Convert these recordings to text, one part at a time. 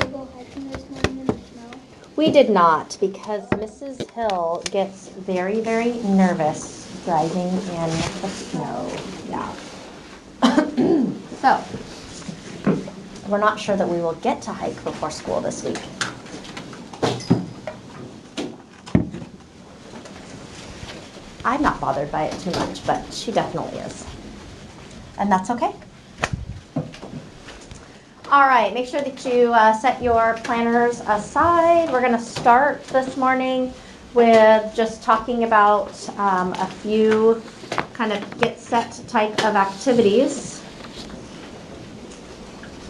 go hiking this morning in the snow? We did not, because Mrs. Hill gets very, very nervous driving in the snow. Yeah. So, we're not sure that we will get to hike before school this week. I'm not bothered by it too much, but she definitely is. And that's okay. All right, make sure that you set your planners aside. We're going to start this morning with just talking about a few kind of get set type of activities.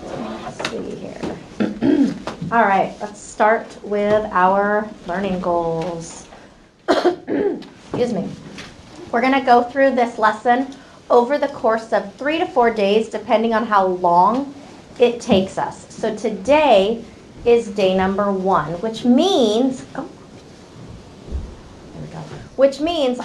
Let's see here. All right, let's start with our learning goals. Excuse me. We're going to go through this lesson over the course of 3 to 4 days, depending on how long it takes us. So today is day number 1, which means,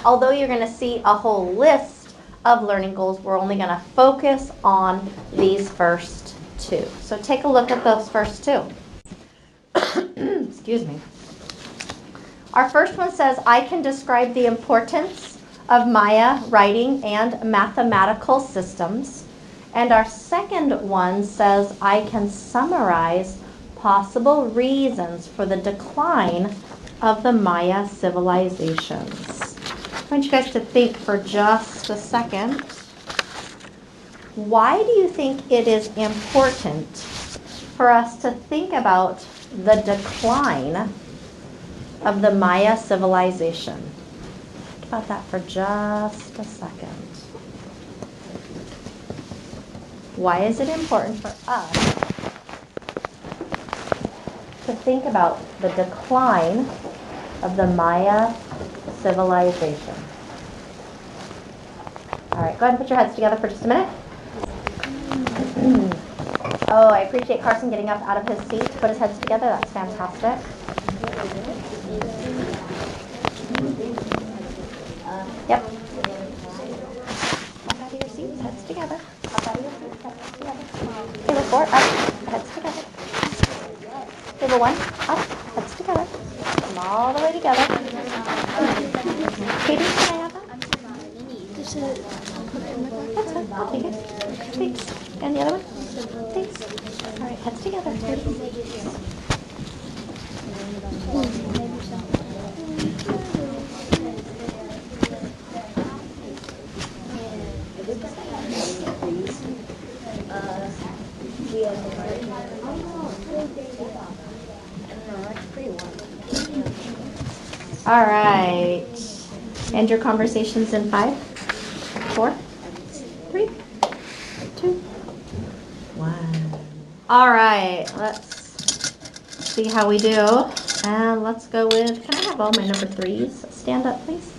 although you're going to see a whole list of learning goals, we're only going to focus on these first 2. So take a look at those first 2. Excuse me. Our first one says, I can describe the importance of Maya writing and mathematical systems. And our second one says, I can summarize possible reasons for the decline of the Maya civilizations. I want you guys to think for just a second. Why do you think it is important for us to think about the decline of the Maya civilization? Think about that for just a second. Why is it important for us to think about the decline of the Maya civilization? All right, go ahead and put your heads together for just a minute. Oh, I appreciate Carson getting up out of his seat to put his heads together. That's fantastic. Yep. Up out of your seats, heads together. Up out of your seats, heads together. Table 4, up, heads together. Table 1, up, heads together. Come all the way together. Katie, can I have that? That's fine, I'll take it. Thanks. And the other one? Thanks. All right, heads together. All right. And your conversations in 5, 4, 3, 2, 1. All right. Let's see how we do. And let's go with, can I have all my number 3s stand up, please?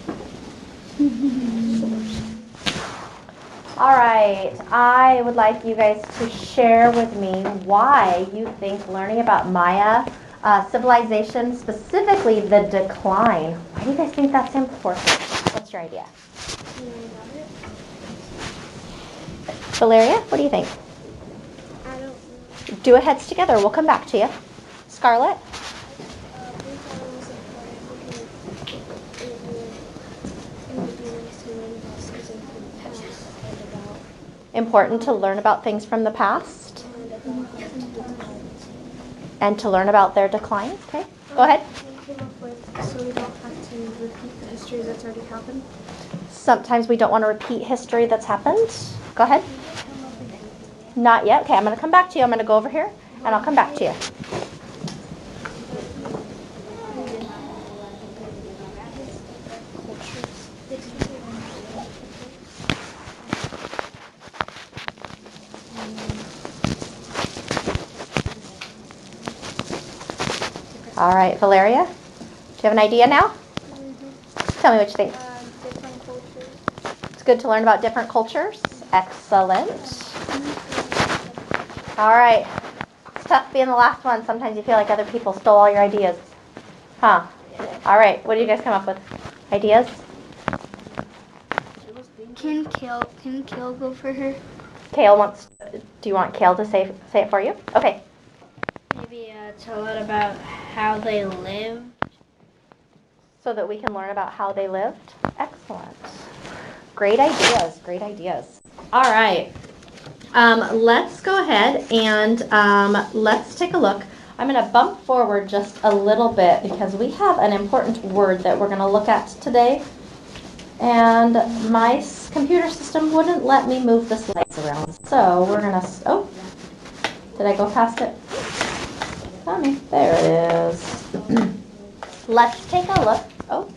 All right. I would like you guys to share with me why you think learning about Maya civilization, specifically the decline. Why do you guys think that's important? What's your idea? Valeria, what do you think? I don't know. Do a heads together. We'll come back to you. Scarlett? Important to learn about things from the past and to learn about their decline. Okay, go ahead. So we don't have to repeat the history that's already happened? Sometimes we don't want to repeat history that's happened. Go ahead. Not yet. Okay, I'm going to come back to you. I'm going to go over here and I'll come back to you. All right, Valeria, do you have an idea now? Mm-hmm. Tell me what you think. Different cultures. It's good to learn about different cultures. Excellent. All right. It's tough being the last one. Sometimes you feel like other people stole all your ideas. Huh? All right. What do you guys come up with? Ideas? Can Kale go for her? Kale wants. Do you want Kale to say it for you? Okay. Maybe maybe to learn about how they live. So that we can learn about how they lived? Excellent. Great ideas, great ideas. All right. Let's go ahead and let's take a look. I'm going to bump forward just a little bit because we have an important word that we're going to look at today. And my computer system wouldn't let me move the slides around. So we're going to, oh, did I go past it? Tommy, there it is. Let's take a look. Oh,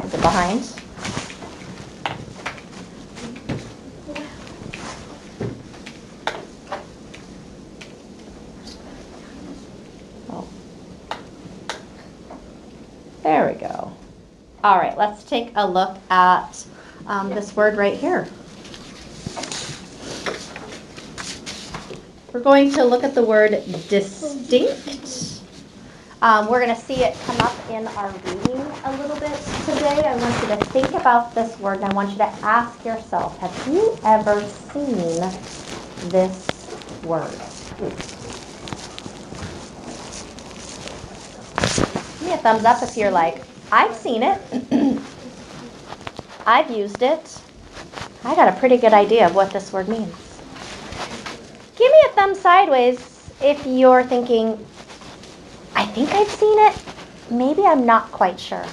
is it behind? There we go. All right, let's take a look at this word right here. We're going to look at the word distinct. We're going to see it come up in our reading a little bit today. I want you to think about this word, and I want you to ask yourself, have you ever seen this word? Give me a thumbs up if you're like, I've seen it. I've used it. I got a pretty good idea of what this word means. Give me a thumb sideways if you're thinking, I think I've seen it. Maybe I'm not quite sure.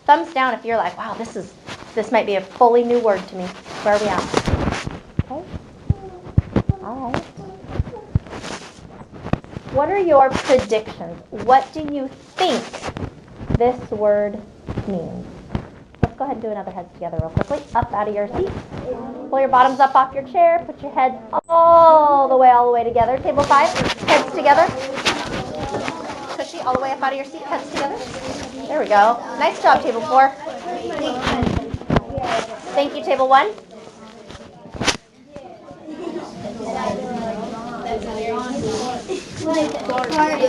Thumbs down if you're like, wow, this might be a fully new word to me. Where are we at? Okay. All right. What are your predictions? What do you think this word means? Let's go ahead and do another heads together real quickly. Up out of your seat. Pull your bottoms up off your chair. Put your heads all the way together. Table 5, heads together. Cushy, all the way up out of your seat, heads together. There we go. Nice job, table 4. Thank you, table 1.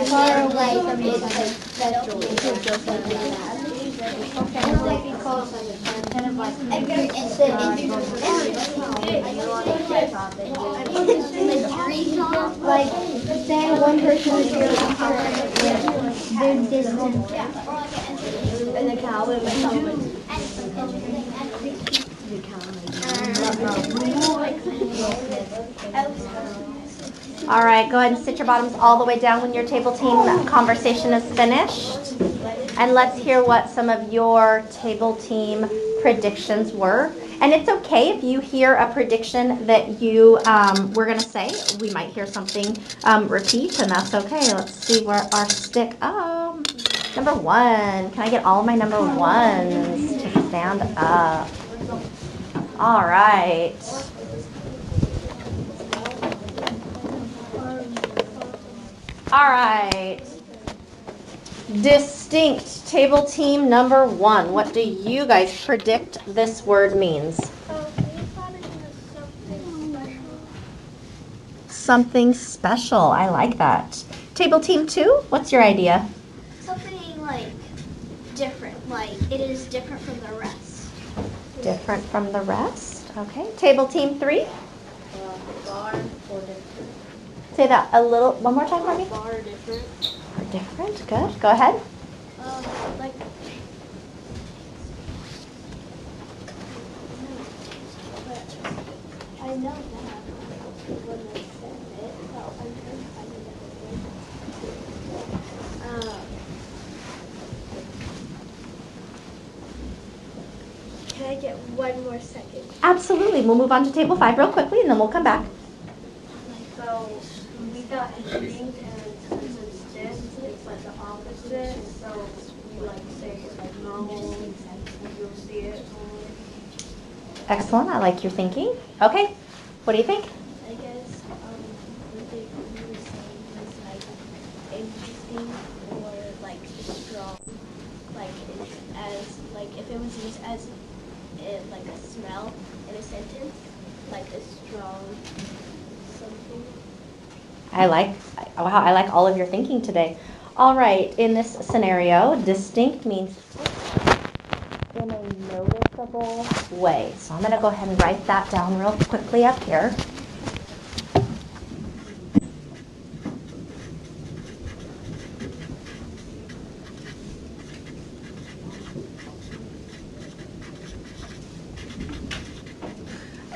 Far away from it, like, say one person is really far, they're distant. And the cow would All right, go ahead and sit your bottoms all the way down when your table team conversation is finished. And let's hear what some of your table team predictions were. And it's okay if you hear a prediction that you were going to say. We might hear something repeat, and that's okay. Let's see where our stick. Number 1. Can I get all of my number 1s to stand up? All right. All right. Distinct, table team number 1. What do you guys predict this word means? Something special. I like that. Table team 2, what's your idea? something like different, like it is different from the rest. Different from the rest. Okay. Table team 3? Far or different. Say that one more time for me. Far different. Far different. Good. Go ahead. Like. I know that when they said it, so I'm trying to find another thing. Can I get one more second? Absolutely. We'll move on to table 5 real quickly, and then we'll come back. So we got distinct and distant, it's like the opposite. So we like say like normal, you'll see it. Excellent. I like your thinking. Okay. What do you think? I guess what they were saying was like interesting or like strong, like as like if it was used as like a smell in a sentence, like a strong something. I like all of your thinking today. All right. In this scenario, distinct means in a noticeable way. So I'm going to go ahead and write that down real quickly up here.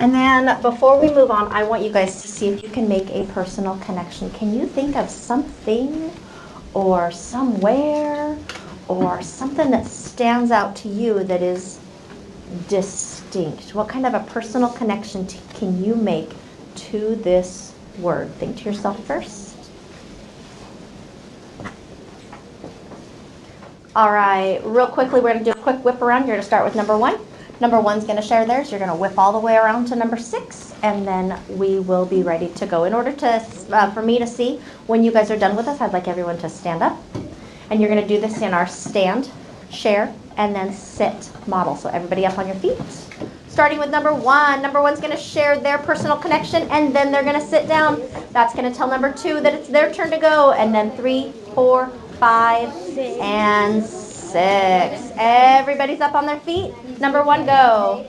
And then before we move on, I want you guys to see if you can make a personal connection. Can you think of something or somewhere or something that stands out to you that is distinct? What kind of a personal connection can you make to this word? Think to yourself first. All right, real quickly, we're going to do a quick whip around. You're going to start with number 1. Number 1's going to share theirs. You're going to whip all the way around to number 6, and then we will be ready to go. In order to, for me to see when you guys are done with us, I'd like everyone to stand up. And you're going to do this in our stand, share, and then sit model. So everybody up on your feet. Starting with number 1. Number 1's going to share their personal connection, and then they're going to sit down. That's going to tell number 2 that it's their turn to go, and then 3, 4, 5, and 6. Everybody's up on their feet. Number 1, go.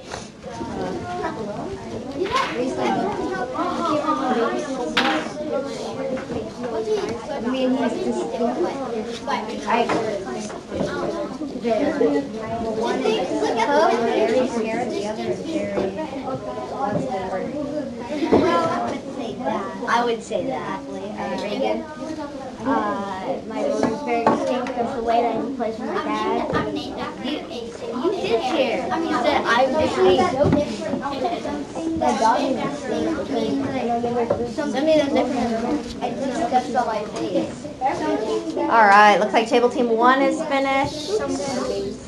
I would say that. Reagan. My brother's very distinct because the way that he plays with my dad. You did share. You said I'm distinct. My dog is distinct. Something that's different. I think that's all I think. All right, looks like table team 1 is finished.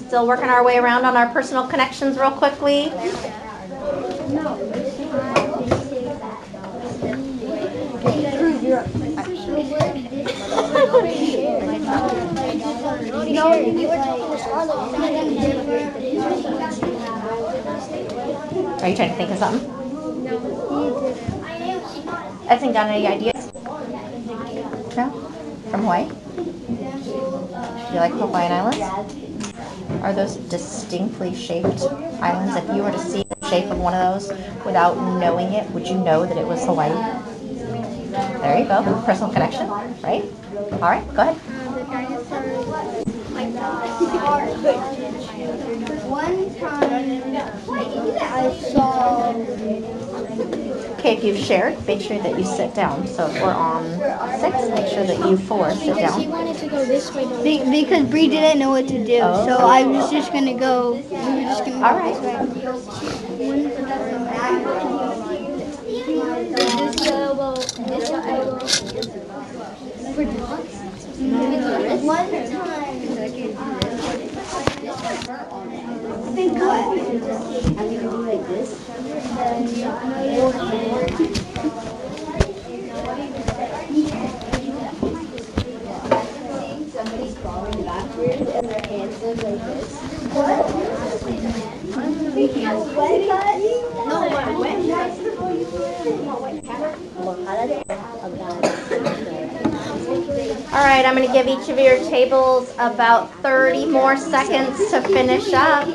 Still working our way around on our personal connections real quickly. Are you trying to think of something? Anything down, any ideas? No? From Hawaii? Do you like Hawaiian Islands? Are those distinctly shaped islands? If you were to see the shape of one of those without knowing it, would you know that it was Hawaii? There you go. Personal connection, right? All right, go ahead. The dinosaurs, one time I saw. Okay, if you've shared, make sure that you sit down. So if we're on 6, make sure that you 4 sit Because he down. wanted to go this way. Because Bree didn't know what to do, so I was just gonna go. We were just gonna go All right. this way. This elbow. One time. Think what? I'm gonna do like this. Somebody's crawling backwards and their hands look like this. What? Wet cut? No, All right, I'm going to give each of your tables about 30 more seconds to finish up.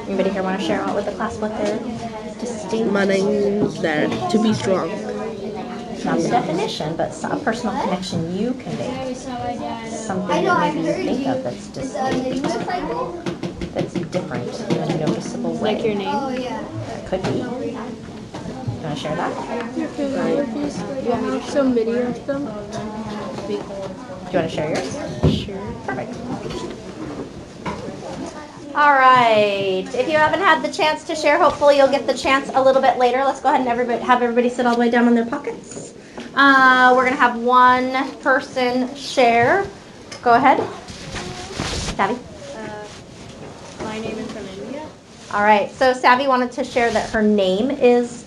Anybody here want to share out with the class what their distinct? My name's there to be strong. Not the definition, but a personal connection you can make. Something that maybe you think of that's distinct, that's different in a noticeable way. Like your name? Oh, yeah. Could be. You want to share that? You want me to show video of them? Do you want to share yours? Sure. Perfect. All right. If you haven't had the chance to share, hopefully you'll get the chance a little bit later. Let's go ahead and have everybody sit all the way down on their pockets. We're going to have one person share. Go ahead. Savvy. My name is from India. All right. So Savvy wanted to share that her name is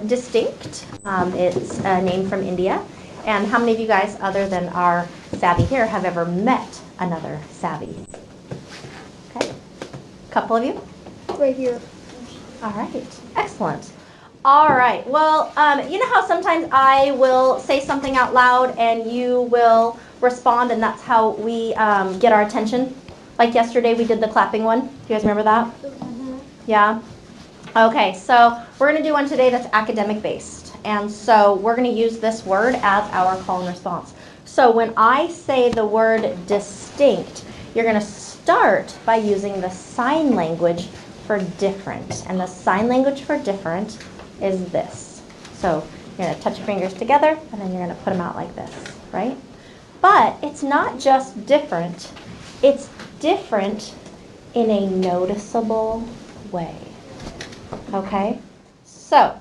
distinct. It's a name from India. And how many of you guys, other than our Savvy here, have ever met another Savvy? Okay. Couple of you? Right here. All right. Excellent. All right. Well, you know how sometimes I will say something out loud and you will respond, and that's how we get our attention? Like yesterday we did the clapping one. Do you guys remember that? Yeah? Okay. So we're going to do one today that's academic based. And so we're going to use this word as our call and response. So when I say the word distinct, you're going to start by using the sign language for different. And the sign language for different is this. So you're going to touch your fingers together, and then you're going to put them out like this, right? But it's not just different. It's different in a noticeable way. Okay? So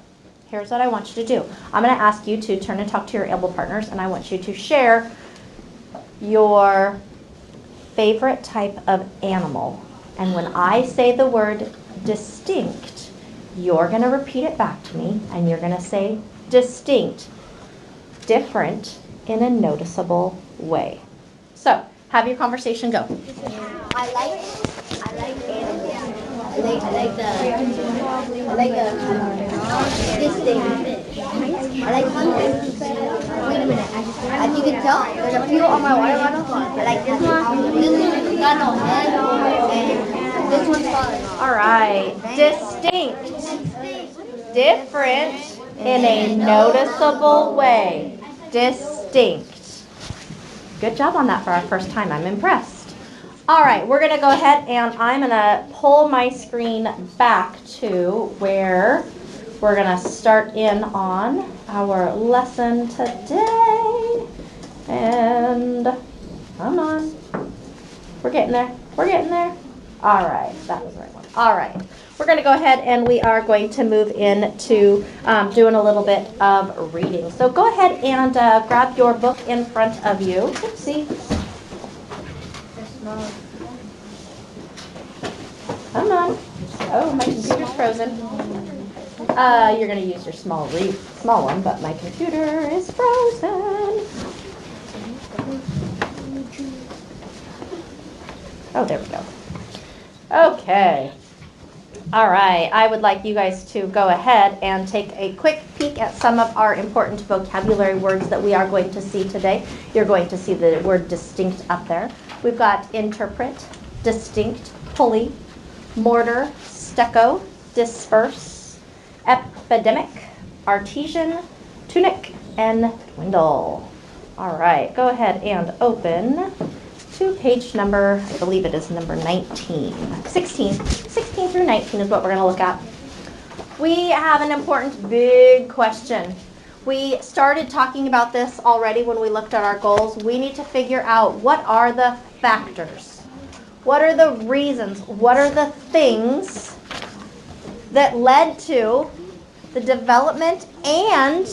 here's what I want you to do. I'm going to ask you to turn and talk to your able partners, and I want you to share your favorite type of animal. And when I say the word distinct, you're going to repeat it back to me, and you're going to say distinct, different in a noticeable way. So, have your conversation go. I like animals. I like this thing. I like hunting. Wait a minute. As you can tell, there's a few on my water bottle. I like this one. This one's got no head, and this one's falling off. All right. Distinct, different in a noticeable way. Distinct. Good job on that for our first time. I'm impressed. All right, we're going to go ahead and I'm going to pull my screen back to where we're going to start in on our lesson today. And come on. We're getting there. We're getting there. All right, that was the right one. All right, we're going to go ahead and we are going to move into doing a little bit of reading. So go ahead and grab your book in front of you. Oopsie. Come on. Oh, my computer's frozen. You're going to use your small one, but my computer is frozen. Oh, there we go. Okay. All right. I would like you guys to go ahead and take a quick peek at some of our important vocabulary words that we are going to see today. You're going to see the word distinct up there. We've got interpret, distinct, pulley, mortar, stucco, disperse, epidemic, artesian, tunic, and dwindle. All right, go ahead and open to page number, I believe it is number 19. 16 through 19 is what we're going to look at. We have an important big question. We started talking about this already when we looked at our goals. We need to figure out what are the factors. What are the reasons? What are the things that led to the development and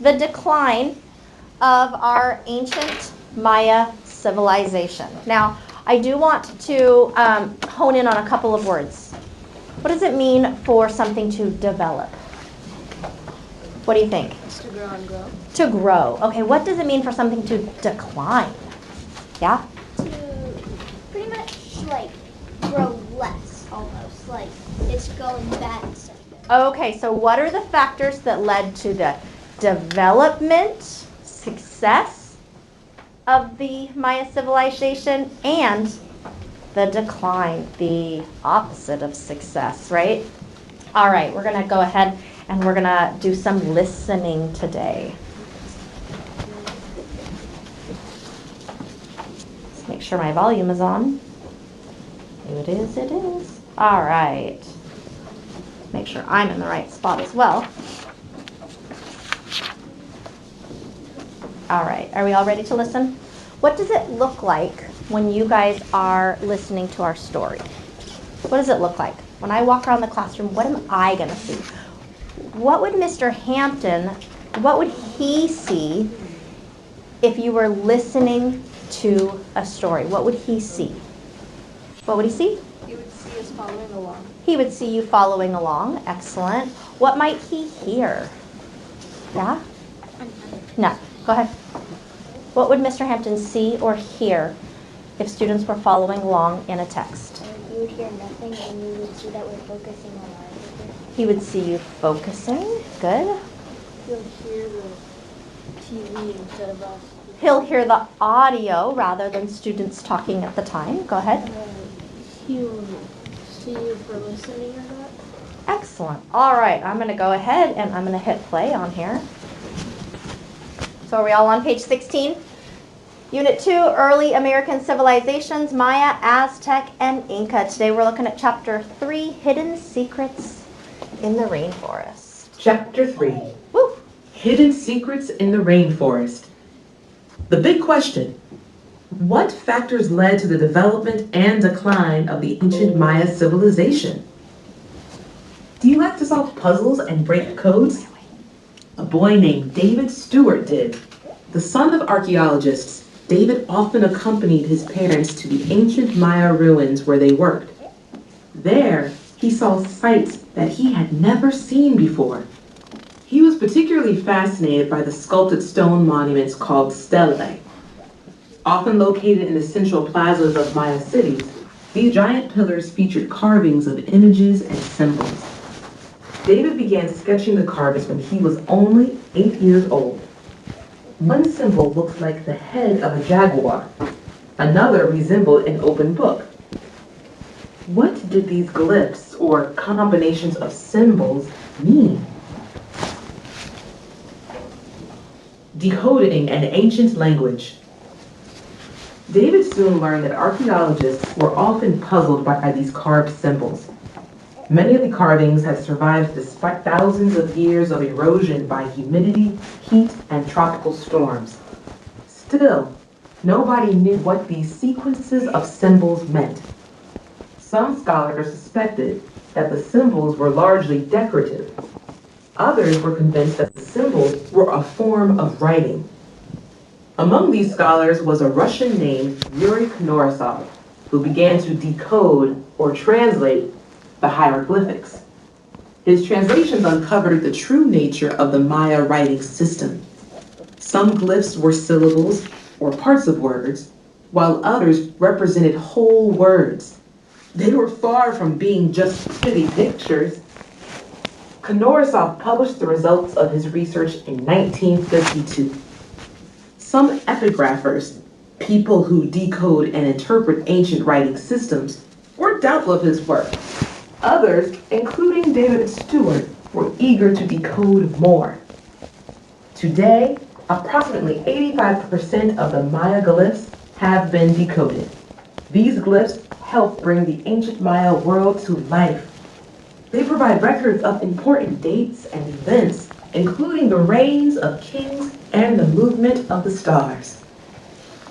the decline of our ancient Maya civilization? Now, I do want to hone in on a couple of words. What does it mean for something to develop? What do you think? To grow and grow. To grow. Okay, what does it mean for something to decline? Yeah? To pretty much like grow less almost. Like it's going bad instead of good. Okay, so what are the factors that led to the development, success of the Maya civilization and the decline, the opposite of success, right? All right, we're going to go ahead and we're going to do some listening today. Let's make sure my volume is on. It is, it is. All right. Make sure I'm in the right spot as well. All right, are we all ready to listen? What does it look like when you guys are listening to our story? What does it look like? When I walk around the classroom, what am I going to see? What would Mr. Hampton, what would he see if you were listening to a story? What would he see? What would he see? He would see us following along. He would see you following along. Excellent. What might he hear? Yeah? No. Go ahead. What would Mr. Hampton see or hear if students were following along in a text? You would hear nothing, and you would see that we're focusing on our paper. He would see you focusing. Good. He'll hear the TV instead of us. He'll hear the audio rather than students talking at the time. Go ahead. He'll see you for listening or not. Excellent. All right, I'm going to go ahead and I'm going to hit play on here. So are we all on page 16? Unit 2, Early American Civilizations, Maya, Aztec, and Inca. Today we're looking at Chapter 3, Hidden Secrets in the Rainforest. Chapter 3, Woo! Hidden Secrets in the Rainforest. The big question: what factors led to the development and decline of the ancient Maya civilization? Do you like to solve puzzles and break codes? A boy named David Stewart did. The son of archaeologists, David often accompanied his parents to the ancient Maya ruins where they worked. There, he saw sights that he had never seen before. He was particularly fascinated by the sculpted stone monuments called stelae. Often located in the central plazas of Maya cities, these giant pillars featured carvings of images and symbols. David began sketching the carvings when he was only 8 years old. One symbol looked like the head of a jaguar. Another resembled an open book. What did these glyphs, or combinations of symbols, mean? Decoding an ancient language. David soon learned that archaeologists were often puzzled by these carved symbols. Many of the carvings had survived despite thousands of years of erosion by humidity, heat, and tropical storms. Still, nobody knew what these sequences of symbols meant. Some scholars suspected that the symbols were largely decorative. Others were convinced that the symbols were a form of writing. Among these scholars was a Russian named Yuri Knorosov, who began to decode or translate the hieroglyphics. His translations uncovered the true nature of the Maya writing system. Some glyphs were syllables or parts of words, while others represented whole words. They were far from being just pretty pictures. Knorosov published the results of his research in 1952. Some epigraphers, people who decode and interpret ancient writing systems, were doubtful of his work. Others, including David Stewart, were eager to decode more. Today, approximately 85% of the Maya glyphs have been decoded. These glyphs help bring the ancient Maya world to life. They provide records of important dates and events, including the reigns of kings and the movement of the stars.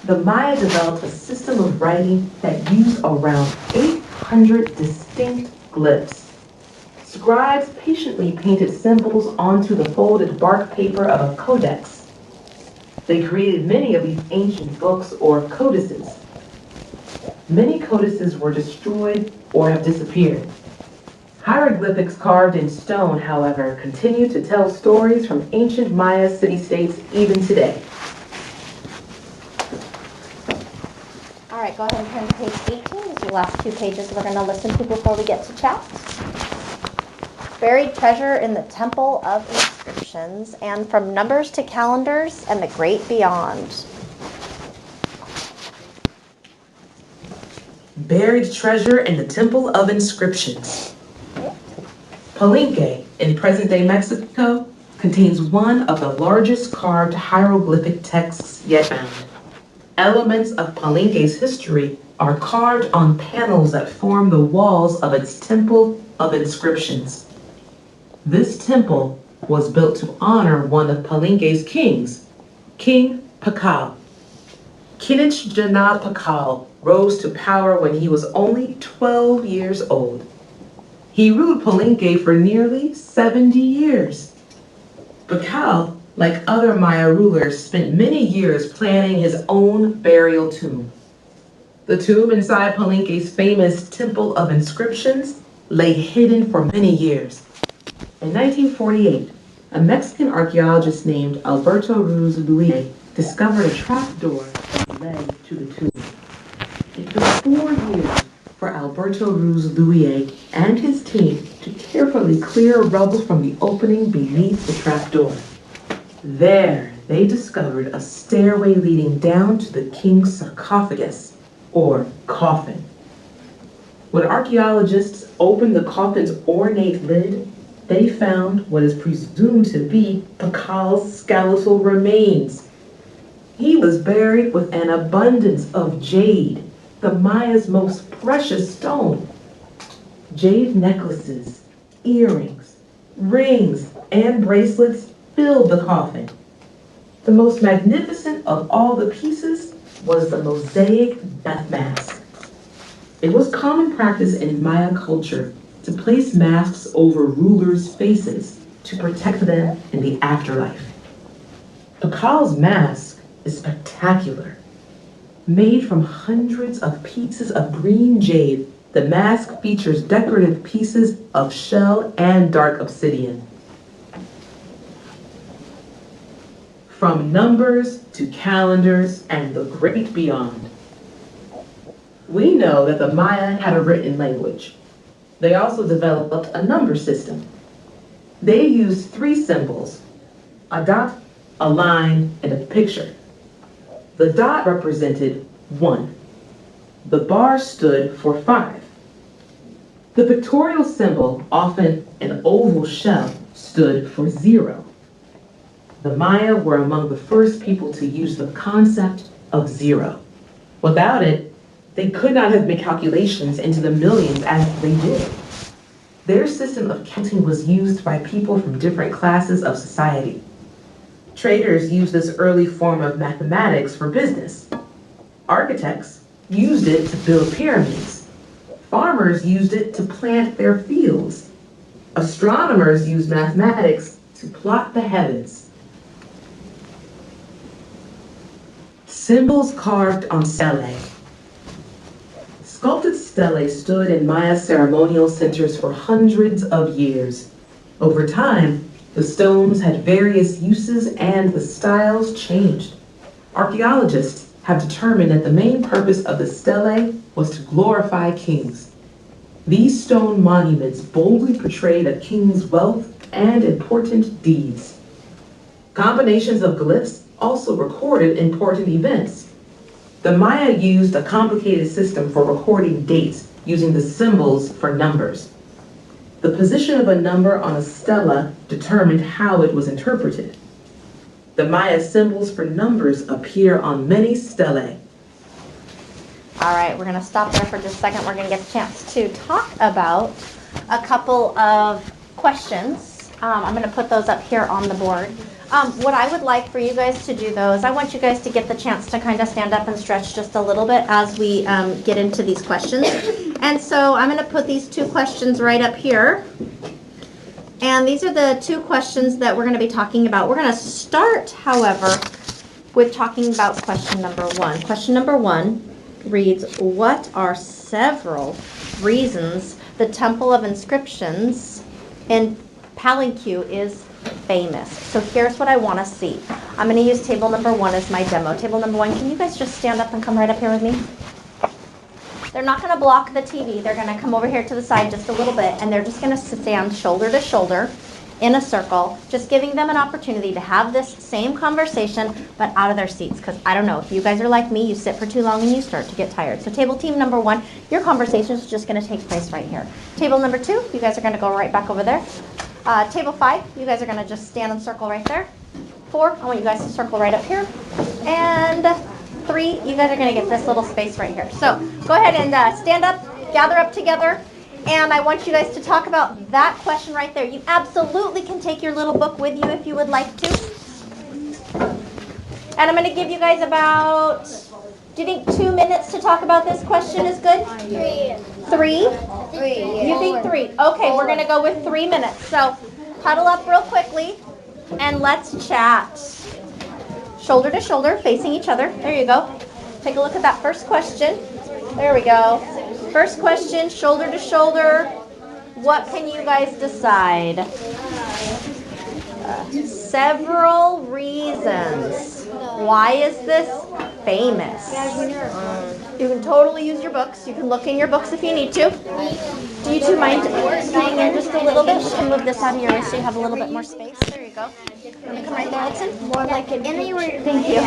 The Maya developed a system of writing that used around 800 distinct glyphs. Scribes patiently painted symbols onto the folded bark paper of a codex. They created many of these ancient books or codices. Many codices were destroyed or have disappeared. Hieroglyphics carved in stone, however, continue to tell stories from ancient Maya city-states even today. All right, go ahead and turn to page 18. These are the last 2 pages we're going to listen to before we get to chat. Buried treasure in the Temple of Inscriptions, and from numbers to calendars and the great beyond. Buried treasure in the Temple of Inscriptions. Palenque, in present-day Mexico, contains one of the largest carved hieroglyphic texts yet found. Elements of Palenque's history are carved on panels that form the walls of its Temple of Inscriptions. This temple was built to honor one of Palenque's kings, King Pakal. Kinich Janab Pakal rose to power when he was only 12 years old. He ruled Palenque for nearly 70 years. Pakal, like other Maya rulers, spent many years planning his own burial tomb. The tomb inside Palenque's famous Temple of Inscriptions lay hidden for many years. In 1948, a Mexican archaeologist named Alberto Ruiz Luye discovered a trapdoor that led to the tomb. It took 4 years for Alberto Ruiz Luye and his team to carefully clear rubble from the opening beneath the trapdoor. There, they discovered a stairway leading down to the king's sarcophagus, or coffin. When archaeologists opened the coffin's ornate lid, they found what is presumed to be Pakal's skeletal remains. He was buried with an abundance of jade, the Maya's most precious stone. Jade necklaces, earrings, rings, and bracelets filled the coffin. The most magnificent of all the pieces was the mosaic death mask. It was common practice in Maya culture to place masks over rulers' faces to protect them in the afterlife. Pakal's mask is spectacular. Made from hundreds of pieces of green jade, the mask features decorative pieces of shell and dark obsidian. From numbers to calendars and the great beyond. We know that the Maya had a written language. They also developed a number system. They used 3 symbols, a dot, a line, and a picture. The dot represented 1. The bar stood for 5. The pictorial symbol, often an oval shell, stood for 0. The Maya were among the first people to use the concept of 0. Without it, they could not have made calculations into the millions as they did. Their system of counting was used by people from different classes of society. Traders used this early form of mathematics for business. Architects used it to build pyramids. Farmers used it to plant their fields. Astronomers used mathematics to plot the heavens. Symbols carved on stelae. Sculpted stelae stood in Maya ceremonial centers for hundreds of years. Over time, the stones had various uses and the styles changed. Archaeologists have determined that the main purpose of the stelae was to glorify kings. These stone monuments boldly portrayed a king's wealth and important deeds. Combinations of glyphs also recorded important events. The Maya used a complicated system for recording dates using the symbols for numbers. The position of a number on a stela determined how it was interpreted. The Maya symbols for numbers appear on many stelae. All right, we're going to stop there for just a second. We're going to get a chance to talk about a couple of questions. I'm going to put those up here on the board. What I would like for you guys to do, though, is I want you guys to get the chance to kind of stand up and stretch just a little bit as we get into these questions. And so I'm going to put these 2 questions right up here. And these are the 2 questions that we're going to be talking about. We're going to start, however, with talking about question number 1. Question number 1 reads, what are several reasons the Temple of Inscriptions in Palenque is famous? So here's what I want to see. I'm going to use table number 1 as my demo. Table number 1, can you guys just stand up and come right up here with me? They're not going to block the TV. They're going to come over here to the side just a little bit, and they're just going to stand shoulder to shoulder in a circle, just giving them an opportunity to have this same conversation, but out of their seats. Because I don't know, if you guys are like me, you sit for too long and you start to get tired. So table team number 1, your conversation is just going to take place right here. Table number 2, you guys are going to go right back over there. Table 5, you guys are going to just stand and circle right there. 4, I want you guys to circle right up here. And 3, you guys are going to get this little space right here. So go ahead and stand up, gather up together, and I want you guys to talk about that question right there. You absolutely can take your little book with you if you would like to. And I'm going to give you guys about, do you think 2 minutes to talk about this question is good? 3? You think 3? Okay, we're going to go with 3 minutes. So huddle up real quickly and let's chat. Shoulder to shoulder, facing each other. There you go. Take a look at that first question. There we go. First question, shoulder to shoulder. What can you guys decide? Several reasons. Why is this famous? You can totally use your books. You can look in your books if you need to. Do you two mind staying there just a little bit? You can move this out of your way so you have a little bit more space. There you go. Want to come right there, Hudson? More like an anywhere. Thank you.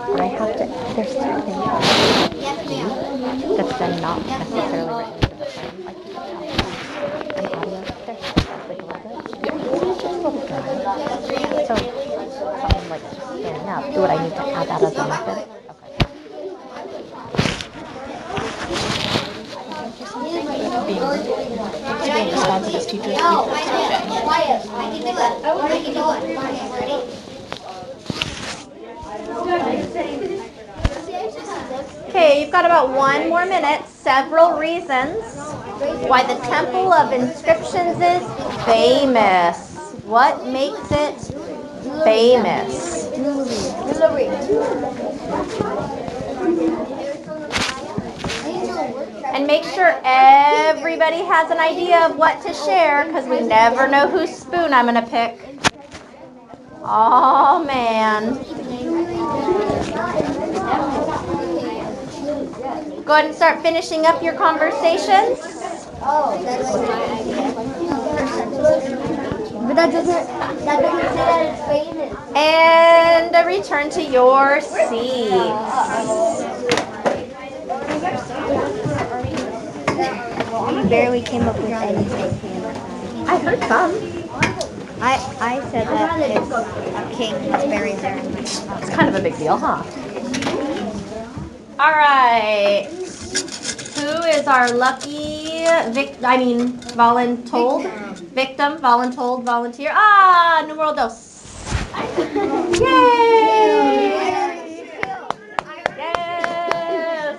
But I have to, there's something that's then not necessarily written into the plan. Like you can tell. And audio, there's like a little bit. It's just a little dry. So something like standing up. Do what I need to add that as a method? Okay. Being responsive as teachers. Okay, you've got about 1 more minute. Several reasons why the Temple of Inscriptions is famous. What makes it famous? And make sure everybody has an idea of what to share, because we never know whose spoon I'm going to pick. Oh, man. Go ahead and start finishing up your conversations. But that doesn't say that it's famous. And return to your seats. We barely came up with anything. I heard some. I said that his king was buried there. It's kind of a big deal, huh? All right. Who is our lucky voluntold? Victim, voluntold, volunteer. Ah, numero dos. Yay! Yes!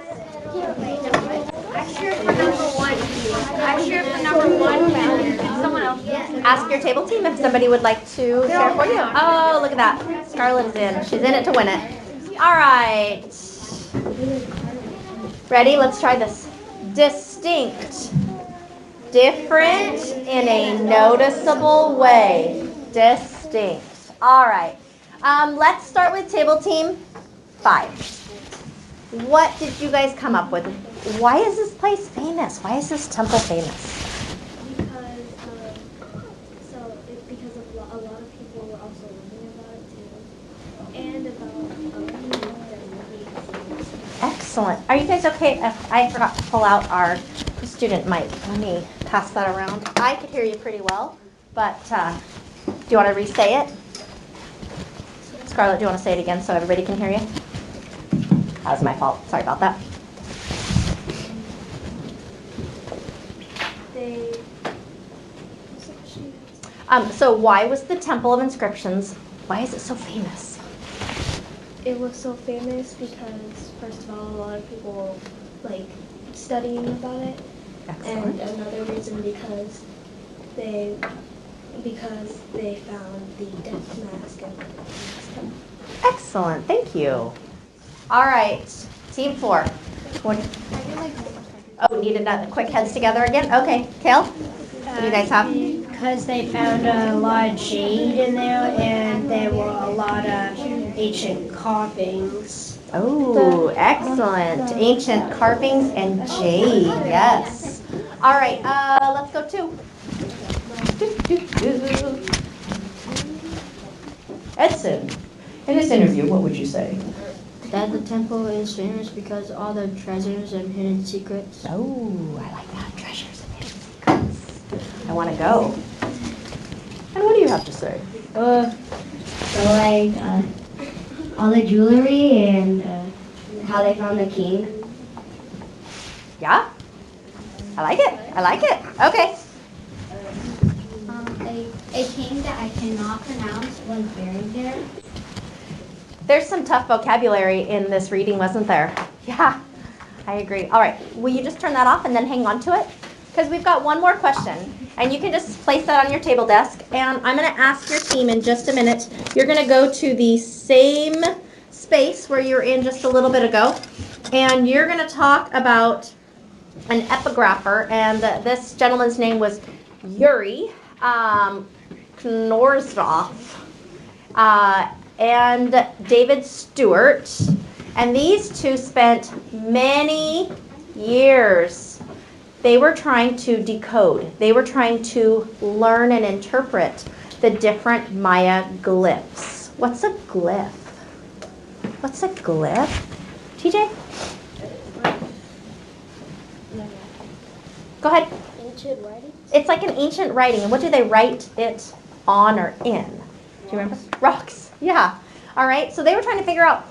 I'm sure for number one, someone else. Ask your table team if somebody would like to share for you. Oh, look at that. Scarlett's in. She's in it to win it. All right. Ready? Let's try this. Distinct. Different in a noticeable way. Distinct. All right. Let's start with table team 5. What did you guys come up with? Why is this place famous? Why is this temple famous? Because a lot of people were also learning about it too, and about Excellent. Are you guys okay if I forgot to pull out our student mic? Let me pass that around. I could hear you pretty well, but do you want to re-say it? Scarlett, do you want to say it again so everybody can hear you? That was my fault. Sorry about that. So why was the Temple of Inscriptions, why is it so famous? It was so famous because, first of all, a lot of people were like studying about it. Excellent. And another reason because they found the death mask and stuff. Excellent. Thank you. All right. Team 4. Need a quick heads together again? Okay. Kale? What do you guys have? Because they found a lot of jade in there, and there were a lot of ancient carvings. Oh, excellent. Ancient carvings and jade. Yes. All right. Let's go 2. Edson, in this interview, what would you say? That the temple is famous because all the treasures and hidden secrets. Oh, I like that. Treasures and hidden secrets. I want to go. And what do you have to say? So like all the jewelry and how they found the king. Yeah? I like it. I like it. Okay. A king that I cannot pronounce was buried there. There's some tough vocabulary in this reading, wasn't there? Yeah, I agree. All right, will you just turn that off and then hang on to it? Because we've got one more question, and you can just place that on your table desk, and I'm going to ask your team in just a minute. You're going to go to the same space where you were in just a little bit ago, and you're going to talk about an epigrapher, and this gentleman's name was Yuri Knorsdorf. And David Stewart, and these two spent many years They were trying to decode. They were trying to learn and interpret the different Maya glyphs. What's a glyph? What's a glyph? TJ? Go ahead. Ancient writing? It's like an ancient writing. And what do they write it on or in? Do you remember? Rocks. Yeah. All right. So they were trying to figure out,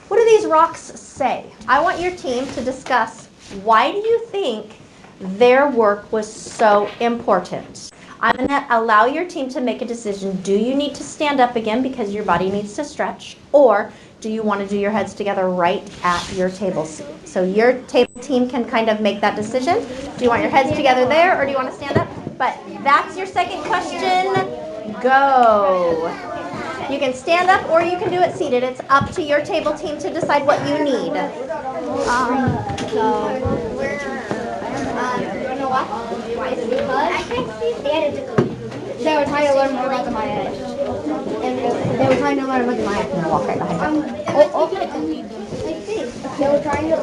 what do these rocks say? I want your team to discuss, why do you think their work was so important? I'm going to allow your team to make a decision. Do you need to stand up again because your body needs to stretch? Or do you want to do your heads together right at your table seat? So your table team can kind of make that decision. Do you want your heads together there or do you want to stand up? But that's your second question. Go. You can stand up or you can do it seated. It's up to your table team to decide what you need. They were trying to learn more about the Maya. And they were trying to learn about the Maya. I'm going to walk right behind you. They were trying to.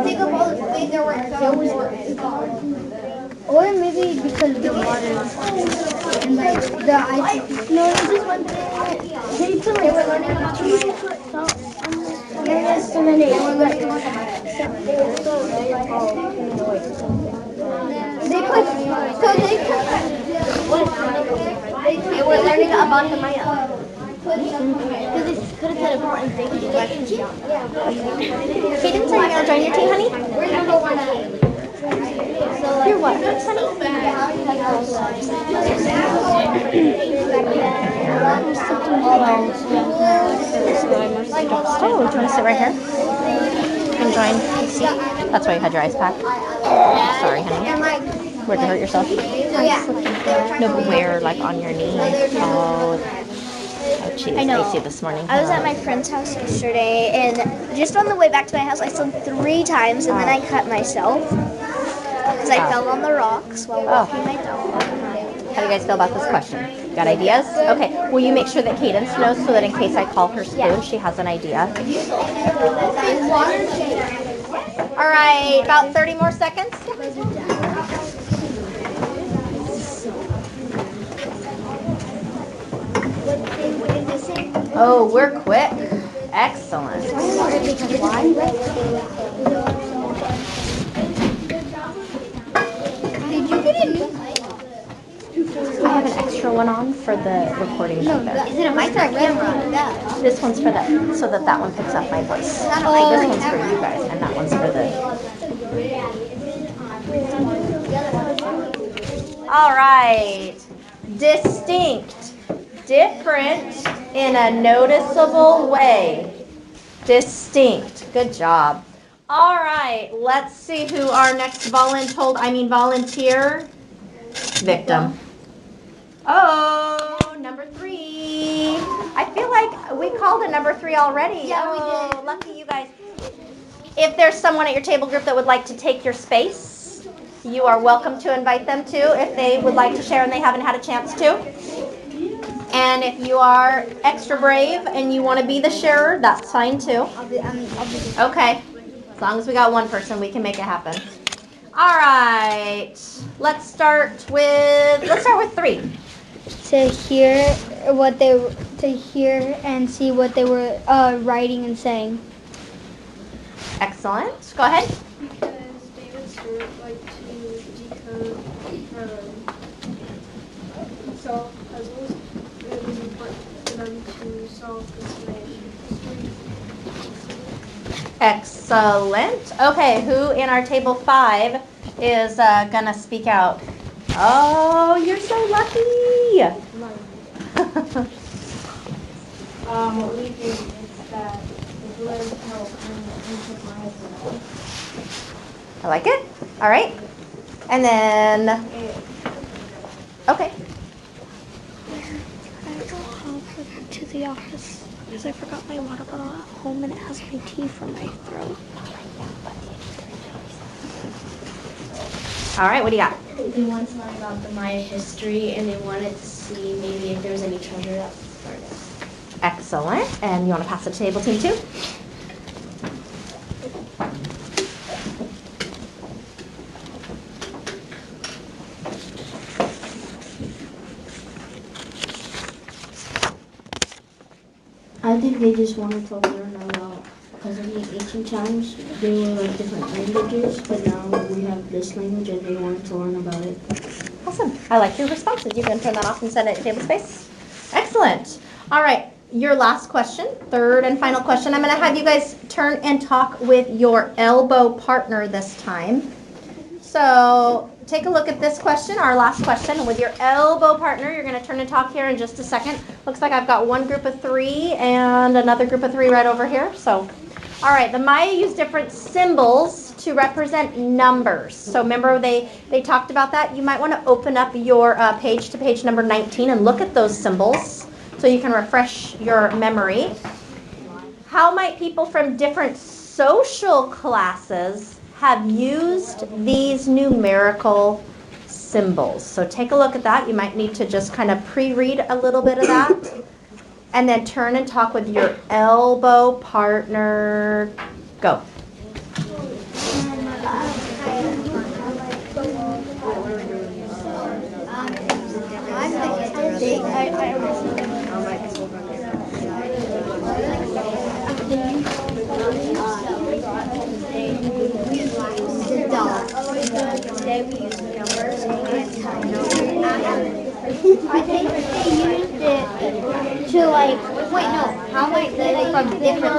Think of all the things there were. Or maybe because of the water and like the ice. No, this is one thing. They were learning about the so many. They were learning about the Maya. They were learning about the Maya. Because they could have said important things. Kaden, so you going to join your team, honey? We're number 1. You're what, honey? Oh, do you want to sit right here? You can join PC. That's why you had your ice pack. Sorry, honey. Where'd you hurt yourself? No, but where? Like on your knee? Oh, geez. I know. Icy this morning. I was at my friend's house yesterday, and just on the way back to my house, I slipped 3 times, and then I cut myself because I fell on the rocks while walking my dog. How do you guys feel about this question? Got ideas? Okay. Will you make sure that Cadence knows so that in case I call her spoon, she has an idea? All right. About 30 more seconds. Oh, we're quick. Excellent. Did you get a new? I have an extra one on for the recording. No, is it a mic or a camera? This one's for that, so that one picks up my voice. So this one's for you guys, and that one's for the... All right. Distinct. Different in a noticeable way. Distinct. Good job. All right. Let's see who our next volunteer victim. Oh, number 3. I feel like we called a number 3 already. Yeah, we did. Lucky you guys. If there's someone at your table group that would like to take your space, you are welcome to invite them to if they would like to share and they haven't had a chance to. And if you are extra brave and you want to be the sharer, that's fine too. Okay. As long as we got one person, we can make it happen. All right. Let's start with 3. To hear and see what they were writing and saying. Excellent. Go ahead. Because David Stewart liked to decode solve puzzles. It was important for them to solve this way. Excellent. Okay, who in our table 5 is gonna speak out? Oh, you're so lucky. What we did is that the learned how ancient Maya. I like it. All right. And then, okay. I go home to the office because I forgot my water bottle at home and it has my tea for my throat. All right, what do you got? They wanted to learn about the Maya history, and they wanted to see maybe if there was any treasure that was burned. Excellent. And you want to pass it to table team 2? I think they just wanted to learn about, because in the ancient times, there were like different languages, but now we have this language and they wanted to learn about it. Awesome. I like your responses. You can turn that off and send it to table space. Excellent. All right. Your last question, third and final question. I'm going to have you guys turn and talk with your elbow partner this time. So take a look at this question, our last question. With your elbow partner, you're going to turn and talk here in just a second. Looks like I've got one group of 3 and another group of 3 right over here. So, all right, the Maya use different symbols to represent numbers. So remember they talked about that. You might want to open up your page to page number 19 and look at those symbols so you can refresh your memory. How might people from different social classes have used these numerical symbols? So take a look at that. You might need to just kind of pre-read a little bit of that. And then turn and talk with your elbow partner. Go. Today we use numbers and I think they used it to like, wait, no, how might people from different,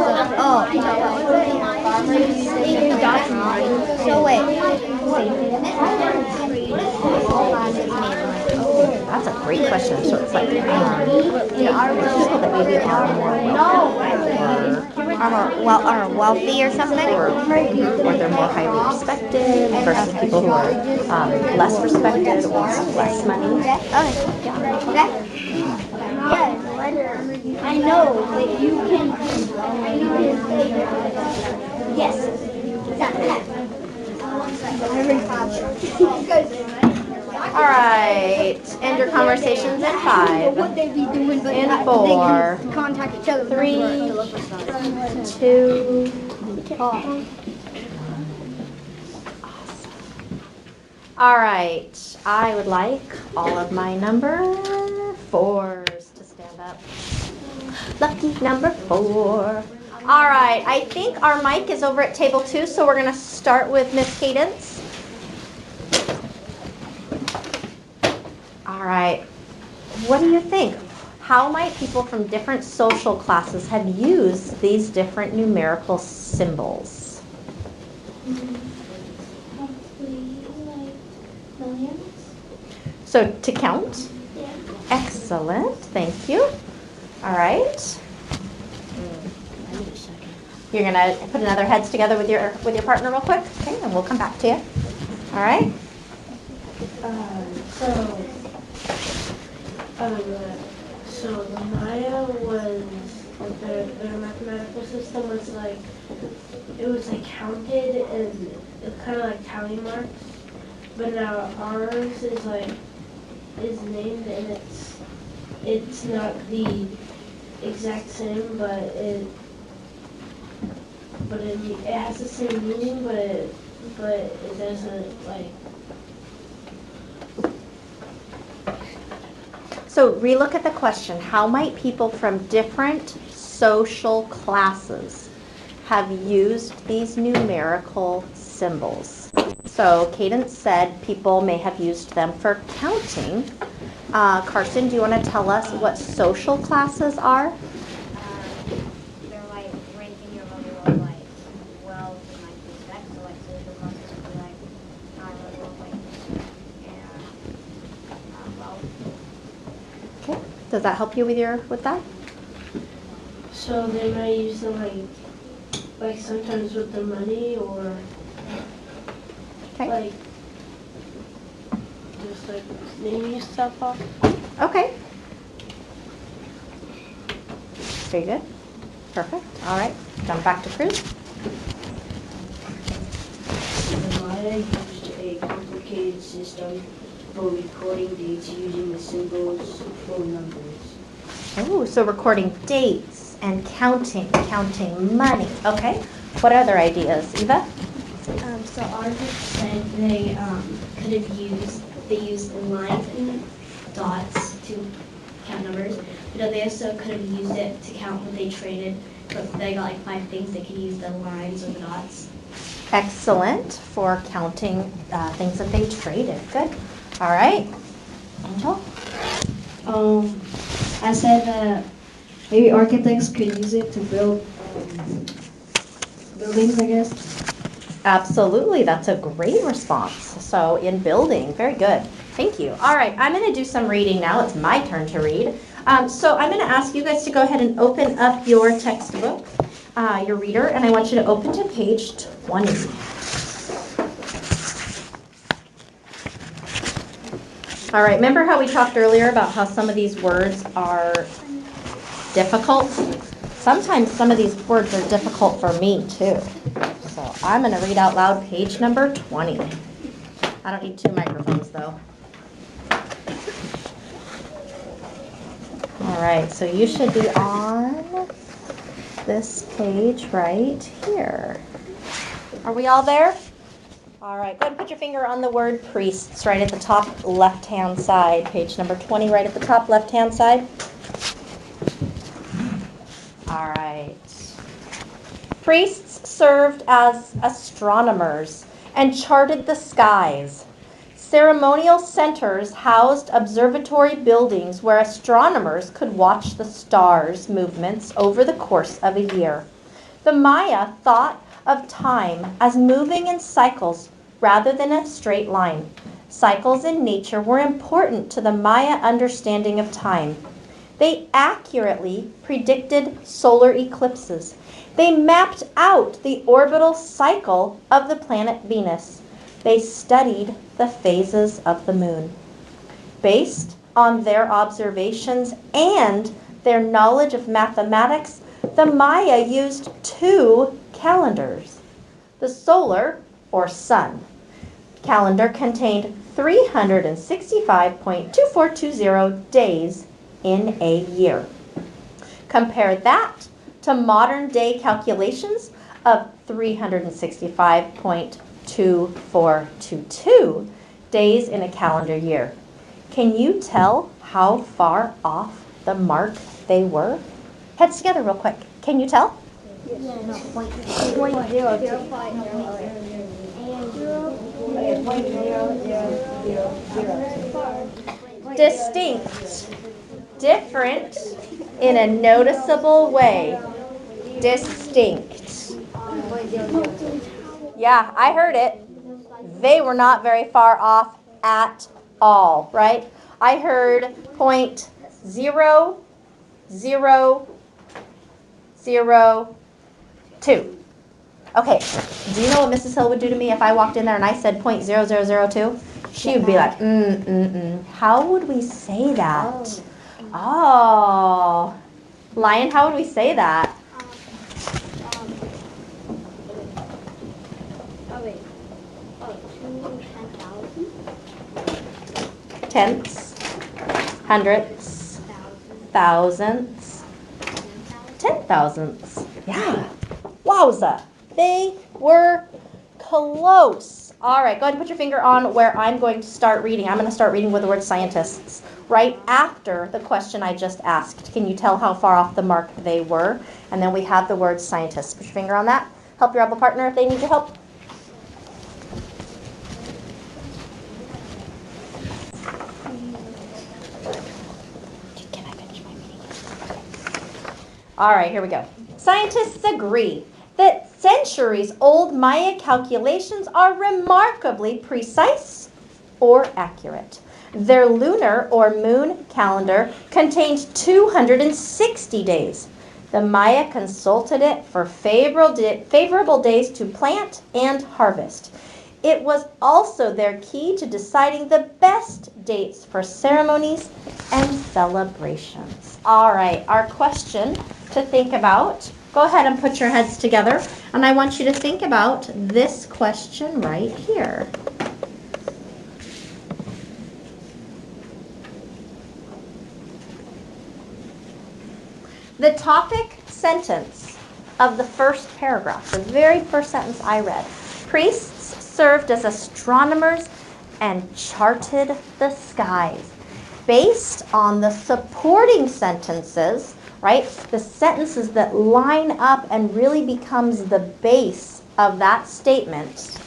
they use dots. So That's a great question. So it's like, people that maybe are wealthy or something? or they're more highly respected versus people who are less respected or have less money. I know, but you can. Yes. All right. End your conversations in 5, What they be doing, but in they 4, can contact each other. 3, 2. All right. I would like all of my number 4s to stand up. Lucky number 4. All right. I think our mic is over at table 2, so we're going to start with Miss Cadence. All right. What do you think? How might people from different social classes have used these different numerical symbols? probably like millions. So to count? Yeah. Excellent. Thank you. All right. You're going to put another heads together with your partner real quick? Okay, and we'll come back to you. All right. So the Maya was, their mathematical system was like, it was like counted and it's kind of like tally marks. But now ours is like, is named and it's not the exact same, but it has the same meaning, but it doesn't like. So relook at the question. How might people from different social classes have used these numerical symbols? So Cadence said people may have used them for counting. Carson, do you want to tell us what social classes are? They're like ranking your level of like wealth and like respect. So like social classes would be like our level of like and wealth. Okay. Does that help you with that? So they might use them like sometimes with the money or Okay. like just like naming stuff off. Okay. Very good. Perfect. All right. Jump back to Cruz. The Maya used a complicated system for recording dates using the symbols for numbers. Oh, so recording dates and counting money. Okay. What other ideas, Eva? So our book said they could have used lines and dots to count numbers, but they also could have used it to count what they traded. So if they got like 5 things, they could use the lines or the dots. Excellent for counting things that they traded. Good. All right. Angel? I said that maybe architects could use it to build buildings, I guess. Absolutely. That's a great response. So in building, very good. Thank you. All right. I'm going to do some reading now. It's my turn to read. So I'm going to ask you guys to go ahead and open up your textbook, your reader, and I want you to open to page 20. All right, remember how we talked earlier about how some of these words are difficult? Sometimes some of these words are difficult for me too. So I'm going to read out loud page number 20. I don't need 2 microphones though. All right, so you should be on this page right here. Are we all there? All right, go ahead and put your finger on the word priests right at the top left-hand side. Page number 20 right at the top left-hand side. All right. Priests served as astronomers and charted the skies. Ceremonial centers housed observatory buildings where astronomers could watch the stars' movements over the course of a year. The Maya thought of time as moving in cycles rather than a straight line. Cycles in nature were important to the Maya understanding of time. They accurately predicted solar eclipses. They mapped out the orbital cycle of the planet Venus. They studied the phases of the moon. Based on their observations and their knowledge of mathematics, the Maya used 2 calendars. The solar, or sun, calendar contained 365.2420 days in a year. Compare that to modern day calculations of 365.2422 days in a calendar year. Can you tell how far off the mark they were? Heads together real quick. Can you tell? Distinct. Different in a noticeable way. Distinct. Yeah, I heard it. They were not very far off at all, right? I heard 0.0002. Okay, do you know what Mrs. Hill would do to me if I walked in there and I said 0.0002? She would be like, How would we say that? Oh. Lion, how would we say that? Tenths, hundredths, thousandths, 10,000ths. Yeah. Wowza. They were close. All right, go ahead and put your finger on where I'm going to start reading. I'm going to start reading with the word scientists right after the question I just asked. Can you tell how far off the mark they were? And then we have the word scientists. Put your finger on that. Help your rebel partner if they need your help. Can I finish my reading? All right, here we go. Scientists agree that centuries-old Maya calculations are remarkably precise or accurate. Their lunar or moon calendar contained 260 days. The Maya consulted it for favorable days to plant and harvest. It was also their key to deciding the best dates for ceremonies and celebrations. All right, our question to think about. Go ahead and put your heads together, and I want you to think about this question right here. The topic sentence of the first paragraph, the very first sentence I read, priests served as astronomers and charted the skies. Based on the supporting sentences, right, the sentences that line up and really becomes the base of that statement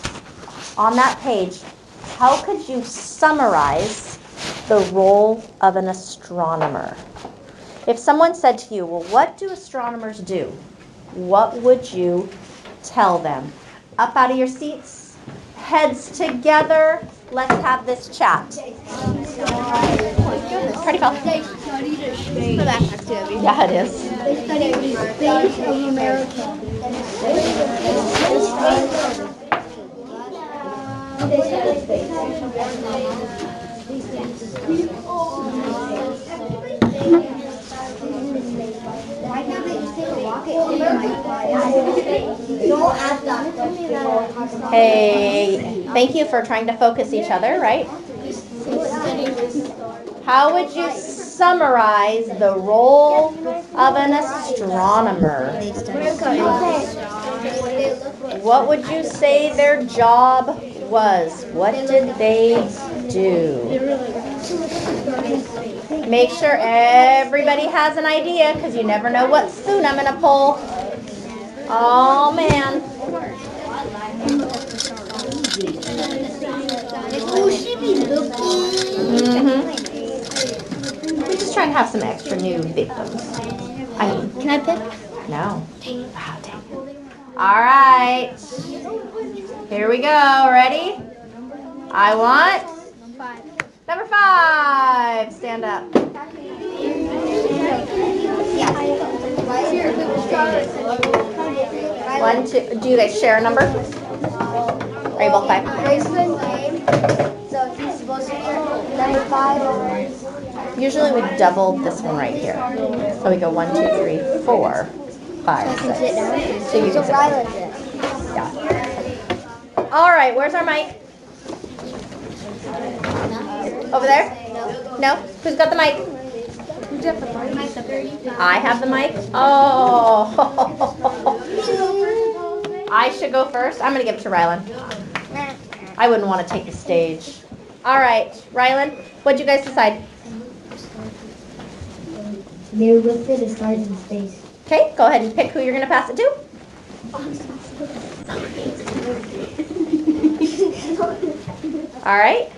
on that page, how could you summarize the role of an astronomer? If someone said to you, well, what do astronomers do? What would you tell them? Up out of your seats, heads together, let's have this chat. Pretty cool. Yeah, it is. They study the space of America. Hey, thank you for trying to focus each other, right? How would you summarize the role of an astronomer? What would you say their job was? What did they do? Make sure everybody has an idea, because you never know what spoon I'm going to pull. Oh, man. We're just trying to have some extra new victims. Can I pick? No. All right. Here we go. Ready? I want number 5. Stand up. 1, 2. Do you guys share a number? Are you both 5? So he's supposed to pick number 5. Usually we double this one right here. So we go 1, 2, 3, 4, 5, 6. So you can sit down. Yeah. All right, where's our mic? Over there? No? Who's got the mic? I have the mic? Oh. I should go first? I'm going to give it to Rylan. I wouldn't want to take the stage. All right, Rylan, what'd you guys decide? They listed as stars in space. Okay, go ahead and pick who you're going to pass it to. All right.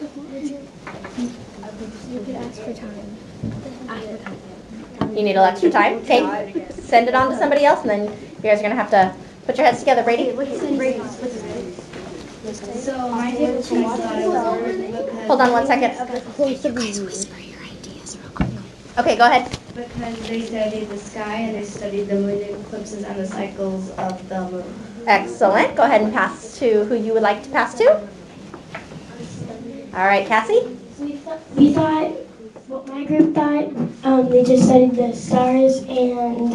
You need a little extra time? Okay, send it on to somebody else, and then you guys are going to have to put your heads together. Brady? So my favorite text that I learned because Hold on 1 second. Okay, go ahead. because they studied the sky and they studied the moon eclipses and the cycles of the moon. Excellent. Go ahead and pass to who you would like to pass to. All right, Cassie? We thought, what my group thought, they just studied the stars and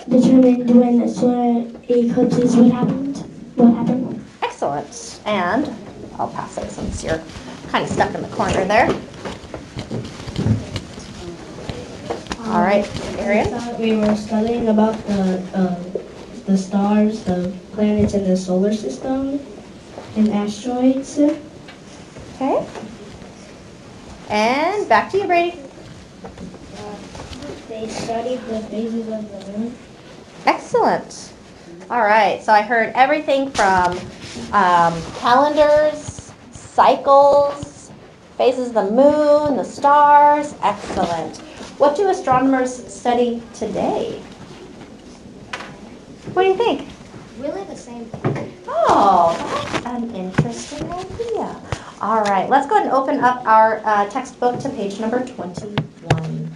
determined when the solar eclipses what happened. Excellent. And I'll pass it since you're kind of stuck in the corner there. All right, Arian? We were studying about the stars, the planets in the solar system, and asteroids. Okay. And back to you, Brady. They studied the phases of the moon. Excellent. All right, so I heard everything from calendars, cycles, phases of the moon, the stars. Excellent. What do astronomers study today? What do you think? Really the same thing. Oh, that's an interesting idea. All right, let's go ahead and open up our textbook to page number 21.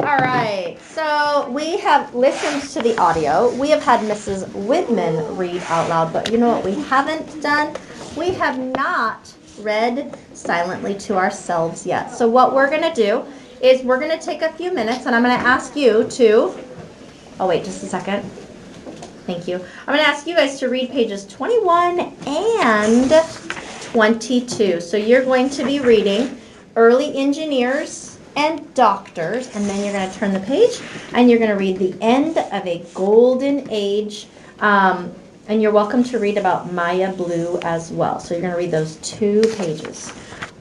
All right, so we have listened to the audio. We have had Mrs. Widman read out loud, but you know what we haven't done? We have not read silently to ourselves yet. So what we're going to do is we're going to take a few minutes, and I'm going to ask you to, oh wait, just a second. Thank you. I'm going to ask you guys to read pages 21 and 22. So you're going to be reading early engineers and doctors, and then you're going to turn the page and you're going to read the end of a golden age. And you're welcome to read about Maya Blue as well. So you're going to read those 2 pages.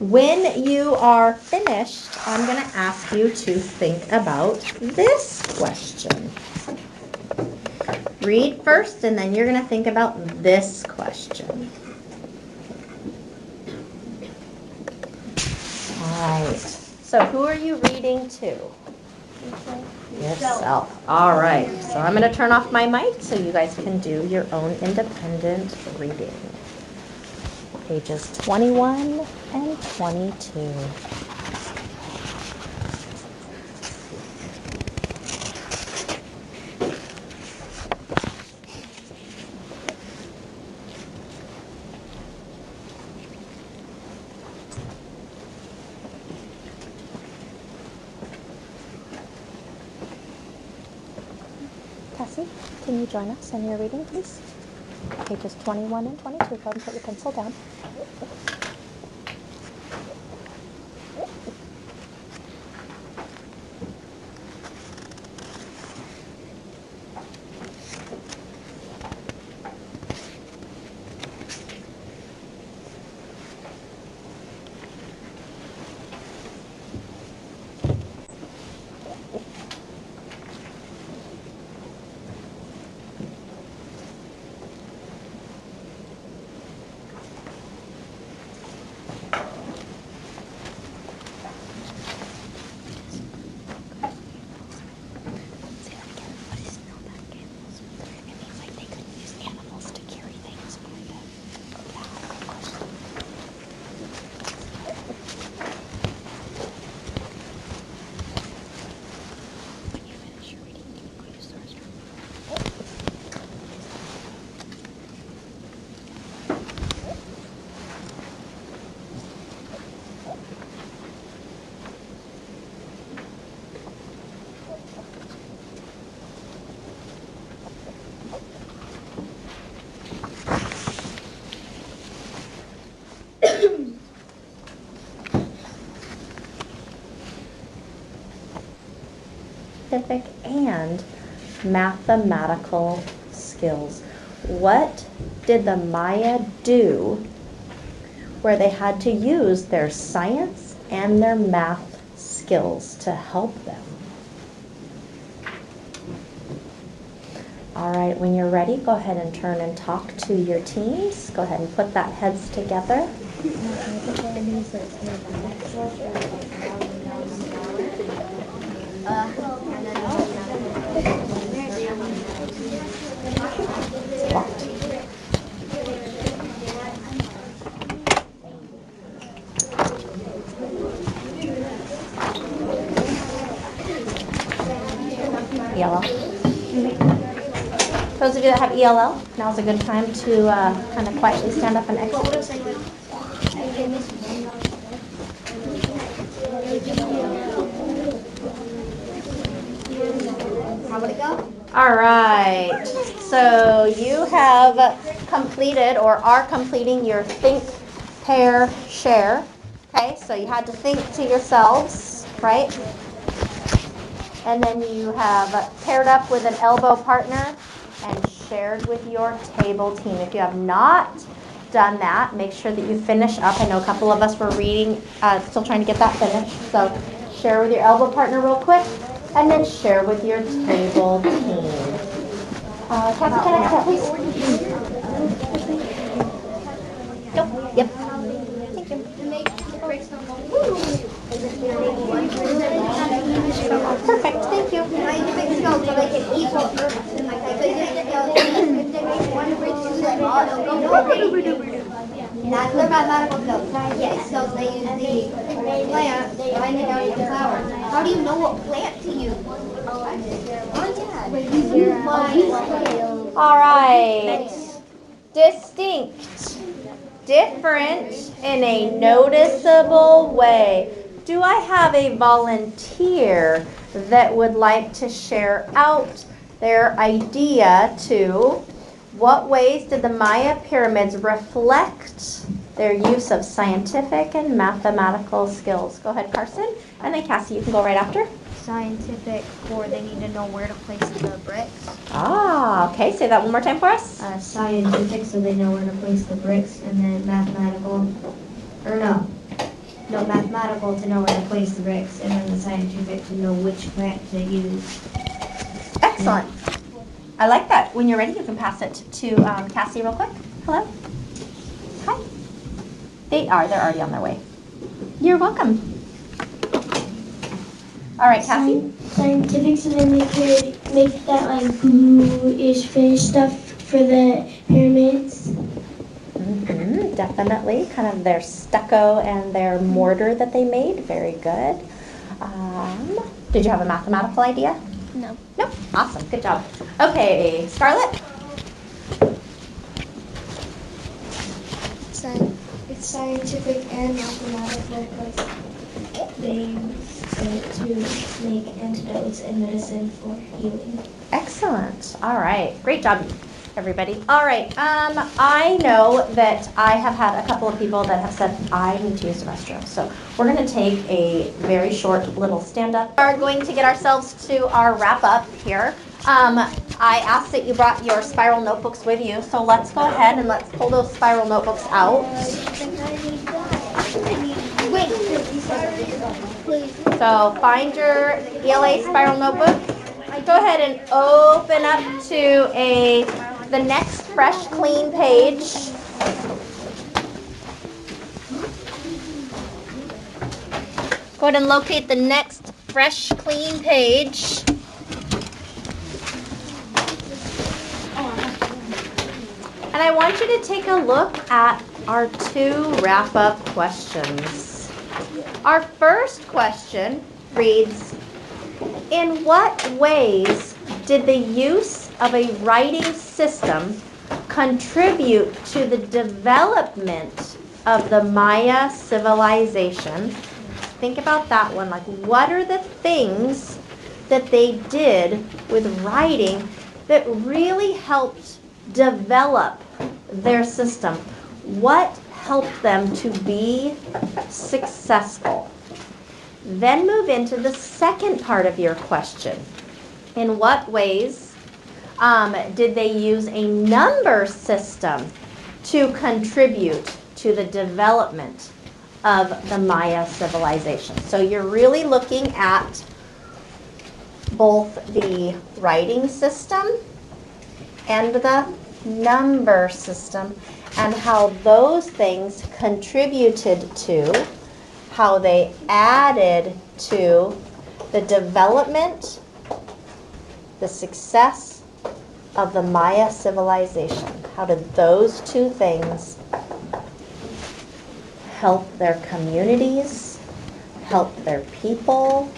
When you are finished, I'm going to ask you to think about this question. Read first, and then you're going to think about this question. All right. So who are you reading to? Yourself. All right. So I'm going to turn off my mic so you guys can do your own independent reading. Pages 21 and 22. Cassie, can you join us in your reading, please? Pages 21 and 22. Go ahead and put your pencil down. Scientific and mathematical skills. What did the Maya do where they had to use their science and their math skills to help them? All right, when you're ready, go ahead and turn and talk to your teams. Go ahead and put that heads together. ELL. Those of you that have ELL, now's a good time to kind of quietly stand up and exit. All right, so you have completed or are completing your think, pair, share. Okay, so you had to think to yourselves, right? And then you have paired up with an elbow partner and shared with your table team. If you have not done that, make sure that you finish up. I know a couple of us were reading, still trying to get that finished. So share with your elbow partner real quick, and then share with your table team. Cassie, can I have that, please? Go. Yep. Thank you. Perfect, thank you. Not the mathematical skills. Yes, so they use the plant, finding out the flowers. How do you know what plant to use? All right. Distinct. Different in a noticeable way. Do I have a volunteer that would like to share out their idea to what ways did the Maya pyramids reflect their use of scientific and mathematical skills. Go ahead, Carson. And then Cassie, you can go right after. Scientific, for they need to know where to place the bricks. Ah, okay. Say that one more time for us. Scientific, so they know where to place the bricks, and then mathematical, mathematical to know where to place the bricks, and then the scientific to know which plant to use. Excellent. I like that. When you're ready, you can pass it to Cassie real quick. Hello. Hi. They're already on their way. You're welcome. All right, Cassie. Scientific, so then they could make that like glue-ish finish stuff for the pyramids. Mm-hmm, definitely. Kind of their stucco and their mortar that they made. Very good. Did you have a mathematical idea? No. Nope. Awesome. Good job. Okay, Scarlett. It's scientific and mathematical because they use it to make antidotes and medicine for healing. Excellent. All right. Great job, everybody. All right. I know that I have had a couple of people that have said, I need to use the restroom. So we're going to take a very short little stand-up. We are going to get ourselves to our wrap-up here. I asked that you brought your spiral notebooks with you. So let's go ahead and let's pull those spiral notebooks out. So find your ELA spiral notebook. Go ahead and open up to the next fresh, clean page. Go ahead and locate the next fresh, clean page. And I want you to take a look at our 2 wrap-up questions. Our first question reads, in what ways did the use of a writing system contribute to the development of the Maya civilization? Think about that one. Like, what are the things that they did with writing that really helped develop their system? What helped them to be successful? Then move into the second part of your question. In what ways did they use a number system to contribute to the development of the Maya civilization? So you're really looking at both the writing system and the number system and how those things contributed to, how they added to the development, the success of the Maya civilization. How did those 2 things help their communities, help their people,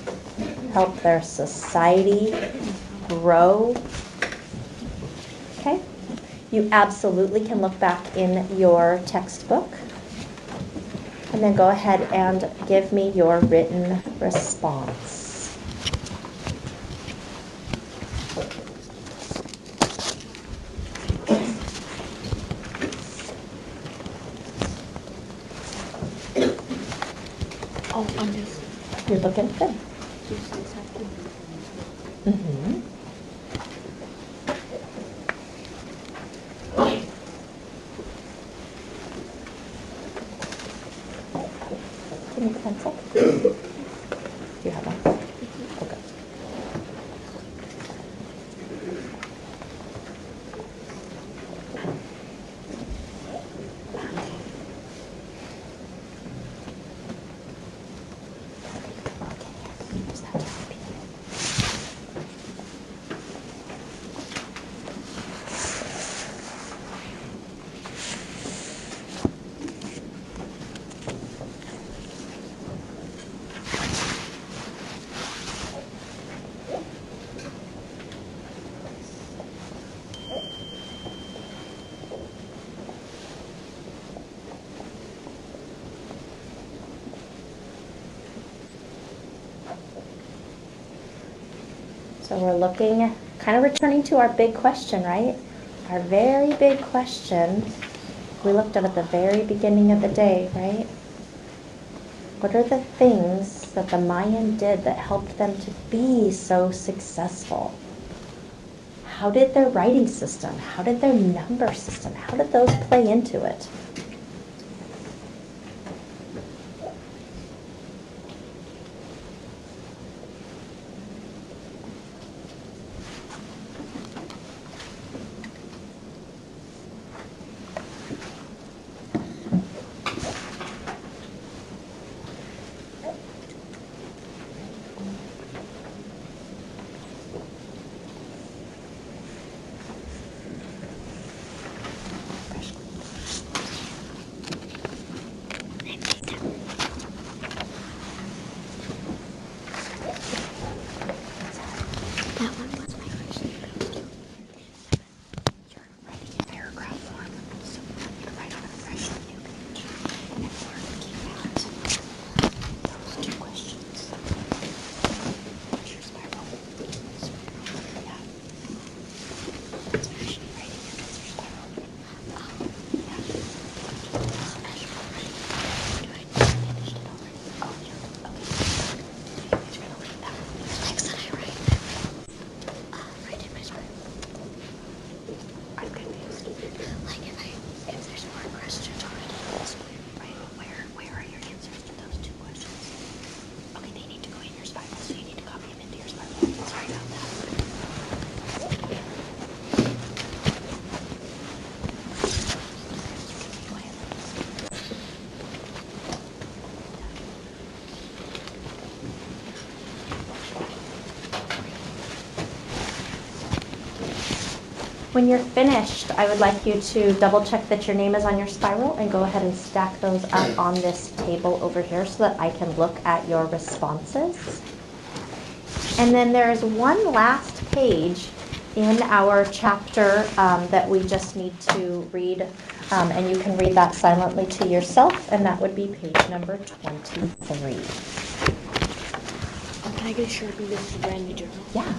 help their society grow? Okay? You absolutely can look back in your textbook and then go ahead and give me your written response. Oh, I'm just. You're looking good. Mm-hmm. Give me the pencil. Do you have one? Okay. So we're looking, kind of returning to our big question, right? Our very big question. We looked at it at the very beginning of the day, right? What are the things that the Mayan did that helped them to be so successful? How did their writing system, how did their number system, how did those play into it? When you're finished, I would like you to double check that your name is on your spiral and go ahead and stack those up on this table over here so that I can look at your responses. And then there is one last page in our chapter that we just need to read, and you can read that silently to yourself, and that would be page number 23. Can I get a Sharpie? This is a brand new journal. Yeah.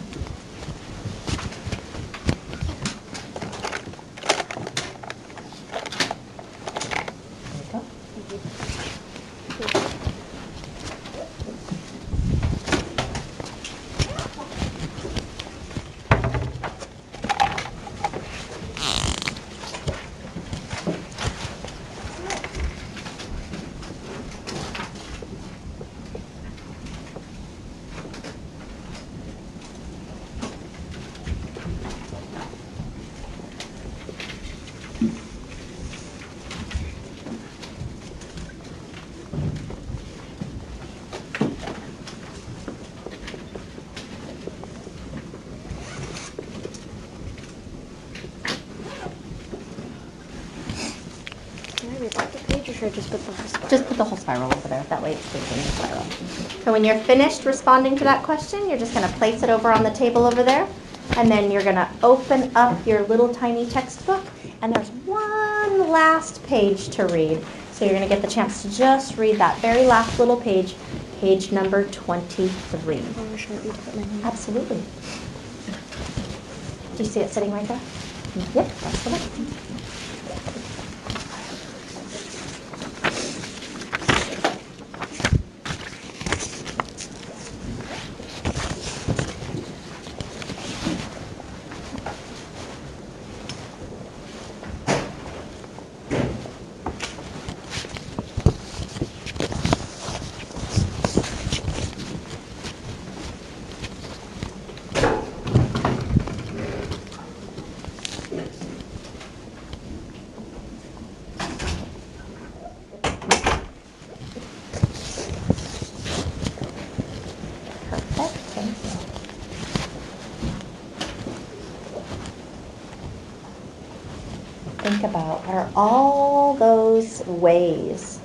Or just put the whole spiral? Just put the whole spiral over there. That way it's facing the spiral. So when you're finished responding to that question, you're just going to place it over on the table over there. And then you're going to open up your little tiny textbook. And there's one last page to read. So you're going to get the chance to just read that very last little page, page number 23. Absolutely. Do you see it sitting right there? Yep, that's the one. Think about, what are all those ways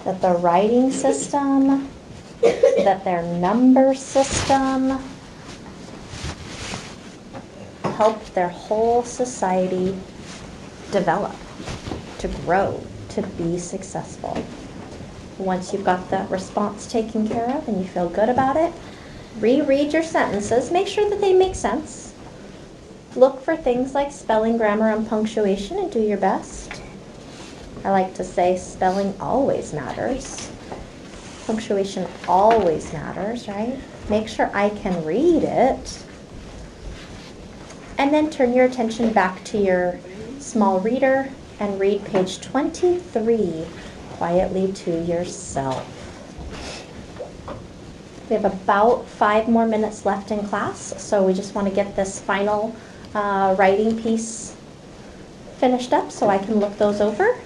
that the writing system, that their number system helped their whole society develop, to grow, to be successful. Once you've got that response taken care of and you feel good about it, reread your sentences, make sure that they make sense. Look for things like spelling, grammar, and punctuation and do your best. I like to say spelling always matters. Punctuation always matters, right? Make sure I can read it. And then turn your attention back to your small reader and read page 23 quietly to yourself. We have about 5 more minutes left in class, so we just want to get this final writing piece finished up so I can look those over.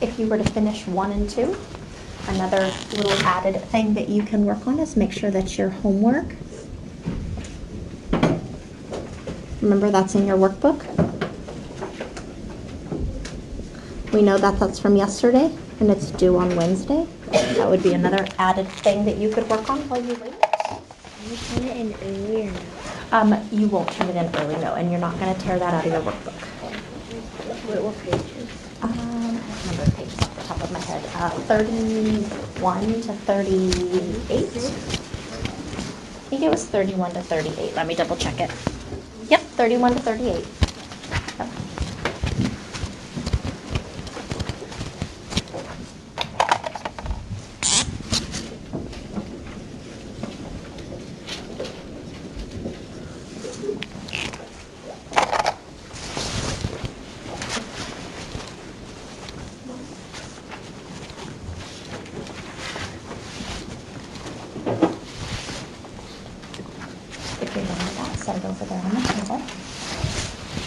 If you were to finish 1 and 2, another little added thing that you can work on is make sure that your homework, remember that's in your workbook. We know that that's from yesterday and it's due on Wednesday. That would be another added thing that you could work on while you wait. You turn it in early or no? You won't turn it in early, no, and you're not going to tear that out of your workbook. What pages? I don't remember the pages off the top of my head. 31 to 38. I think it was 31 to 38. Let me double check it. Yep, 31 to 38. Yep. If you're done with that, set it over there on the table.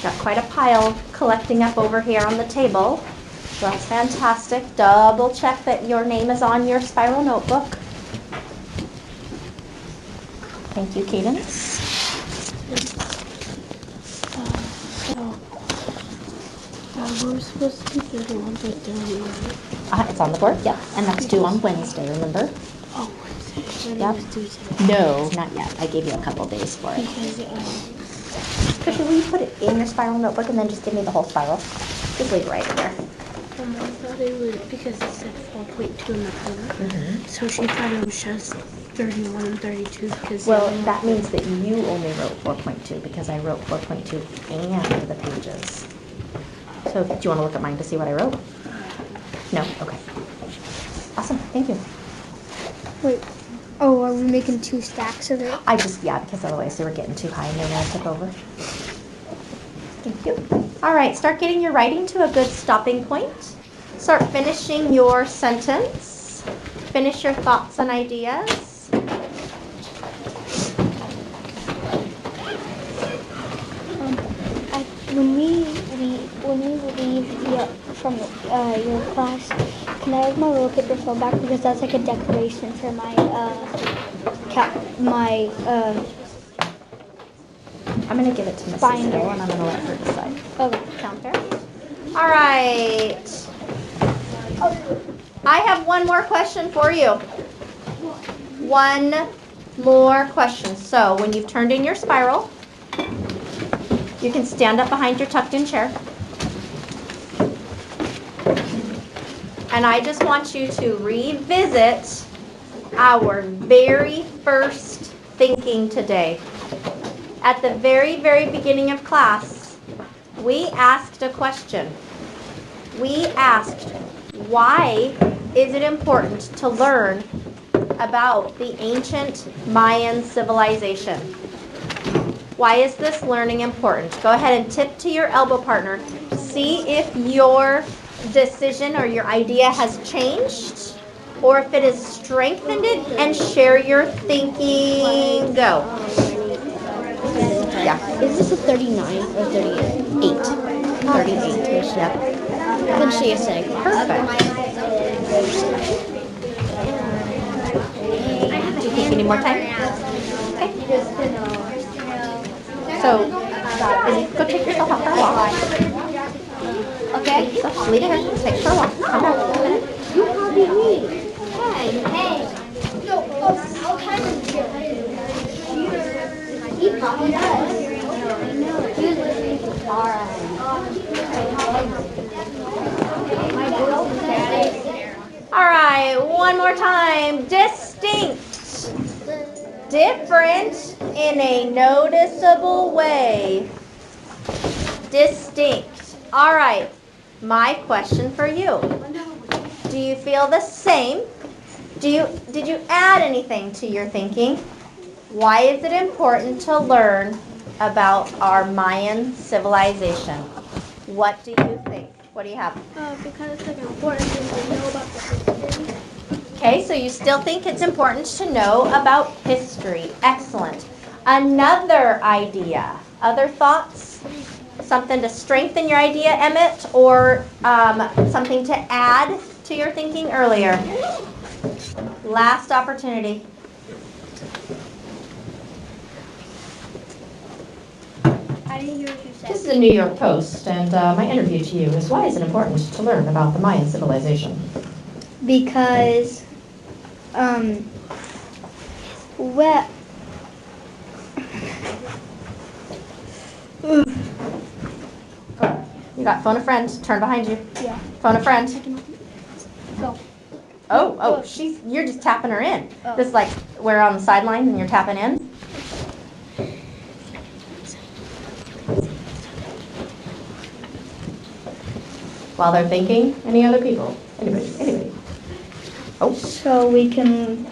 Got quite a pile collecting up over here on the table. So that's fantastic. Double check that your name is on your spiral notebook. Thank you, Cadence. We're supposed to do 31 by 38. It's on the board, yep. And that's due on Wednesday, remember? Oh, Wednesday. Yep. No, not yet. I gave you a couple days for it. Because, Christian, will you put it in your spiral notebook and then just give me the whole spiral? Just leave it right there. I thought it was, because it said 4.2 in the corner. So she thought it was just 31 and 32 because... Well, that means that you only wrote 4.2 because I wrote 4.2 and the pages. So do you want to look at mine to see what I wrote? No? Okay. Awesome. Thank you. Wait. Oh, are we making 2 stacks of it? Yeah, because otherwise they were getting too high and they're going to tip over. Thank you. All right, start getting your writing to a good stopping point. Start finishing your sentence. Finish your thoughts and ideas. When we leave from your class, can I have my little paper fill back because that's like a decoration for my I'm going to give it to Mrs. Binder. Hill and I'm going to let her decide. Okay. Sound fair? All right. I have one more question for you. One more question. So when you've turned in your spiral, you can stand up behind your tucked in chair. And I just want you to revisit our very first thinking today. At the very, very beginning of class, we asked a question. We asked, why is it important to learn about the ancient Mayan civilization? Why is this learning important? Go ahead and tip to your elbow partner. See if your decision or your idea has changed or if it has strengthened it, and share your thinking. Go. Yeah. Is this a 39 or 38? 38. Yep. Then she is saying. Perfect. Do you think you need more time? Okay. So, go take yourself out for a walk. Okay? So, leave it here. Take for a walk. Come back. You copied me. Hey. talking to us. He was listening to All right, one more time. Distinct. Different in a noticeable way. Distinct. All right, my question for you. Do you feel the same? Did you add anything to your thinking? Why is it important to learn about our Mayan civilization? What do you think? What do you have? Because it's like important to know about the history. Okay, so you still think it's important to know about history. Excellent. Another idea. Other thoughts? Something to strengthen your idea, Emmett, or something to add to your thinking earlier? Last opportunity. I didn't hear what you said. This is the New York Post, and my interview to you is, why is it important to learn about the Mayan civilization? Because, well, You got phone a friend, turn behind you. Yeah. Phone a friend. Go. Oh, you're just tapping her in. Just like we're on the sideline and you're tapping in. While they're thinking, any other people? Anybody? Oh. so we can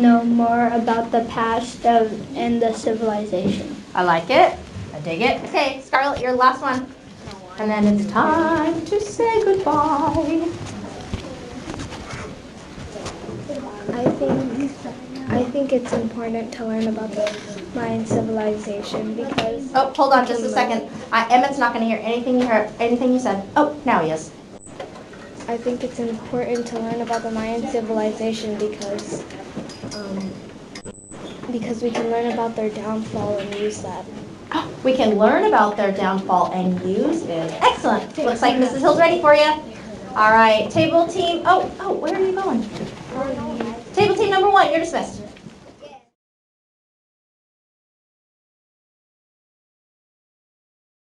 know more about the past and the civilization. I like it. I dig it. Okay, Scarlett, your last one. And then it's time to say goodbye. I think it's important to learn about the Mayan civilization because Oh, hold on just a second. Emmett's not going to hear anything you said. Oh, now he is. I think it's important to learn about the Mayan civilization because we can learn about their downfall and use that. We can learn about their downfall and use it. Excellent. Looks like Mrs. Hill's ready for you. All right, table team. Oh, where are you going? Table team number 1, you're dismissed.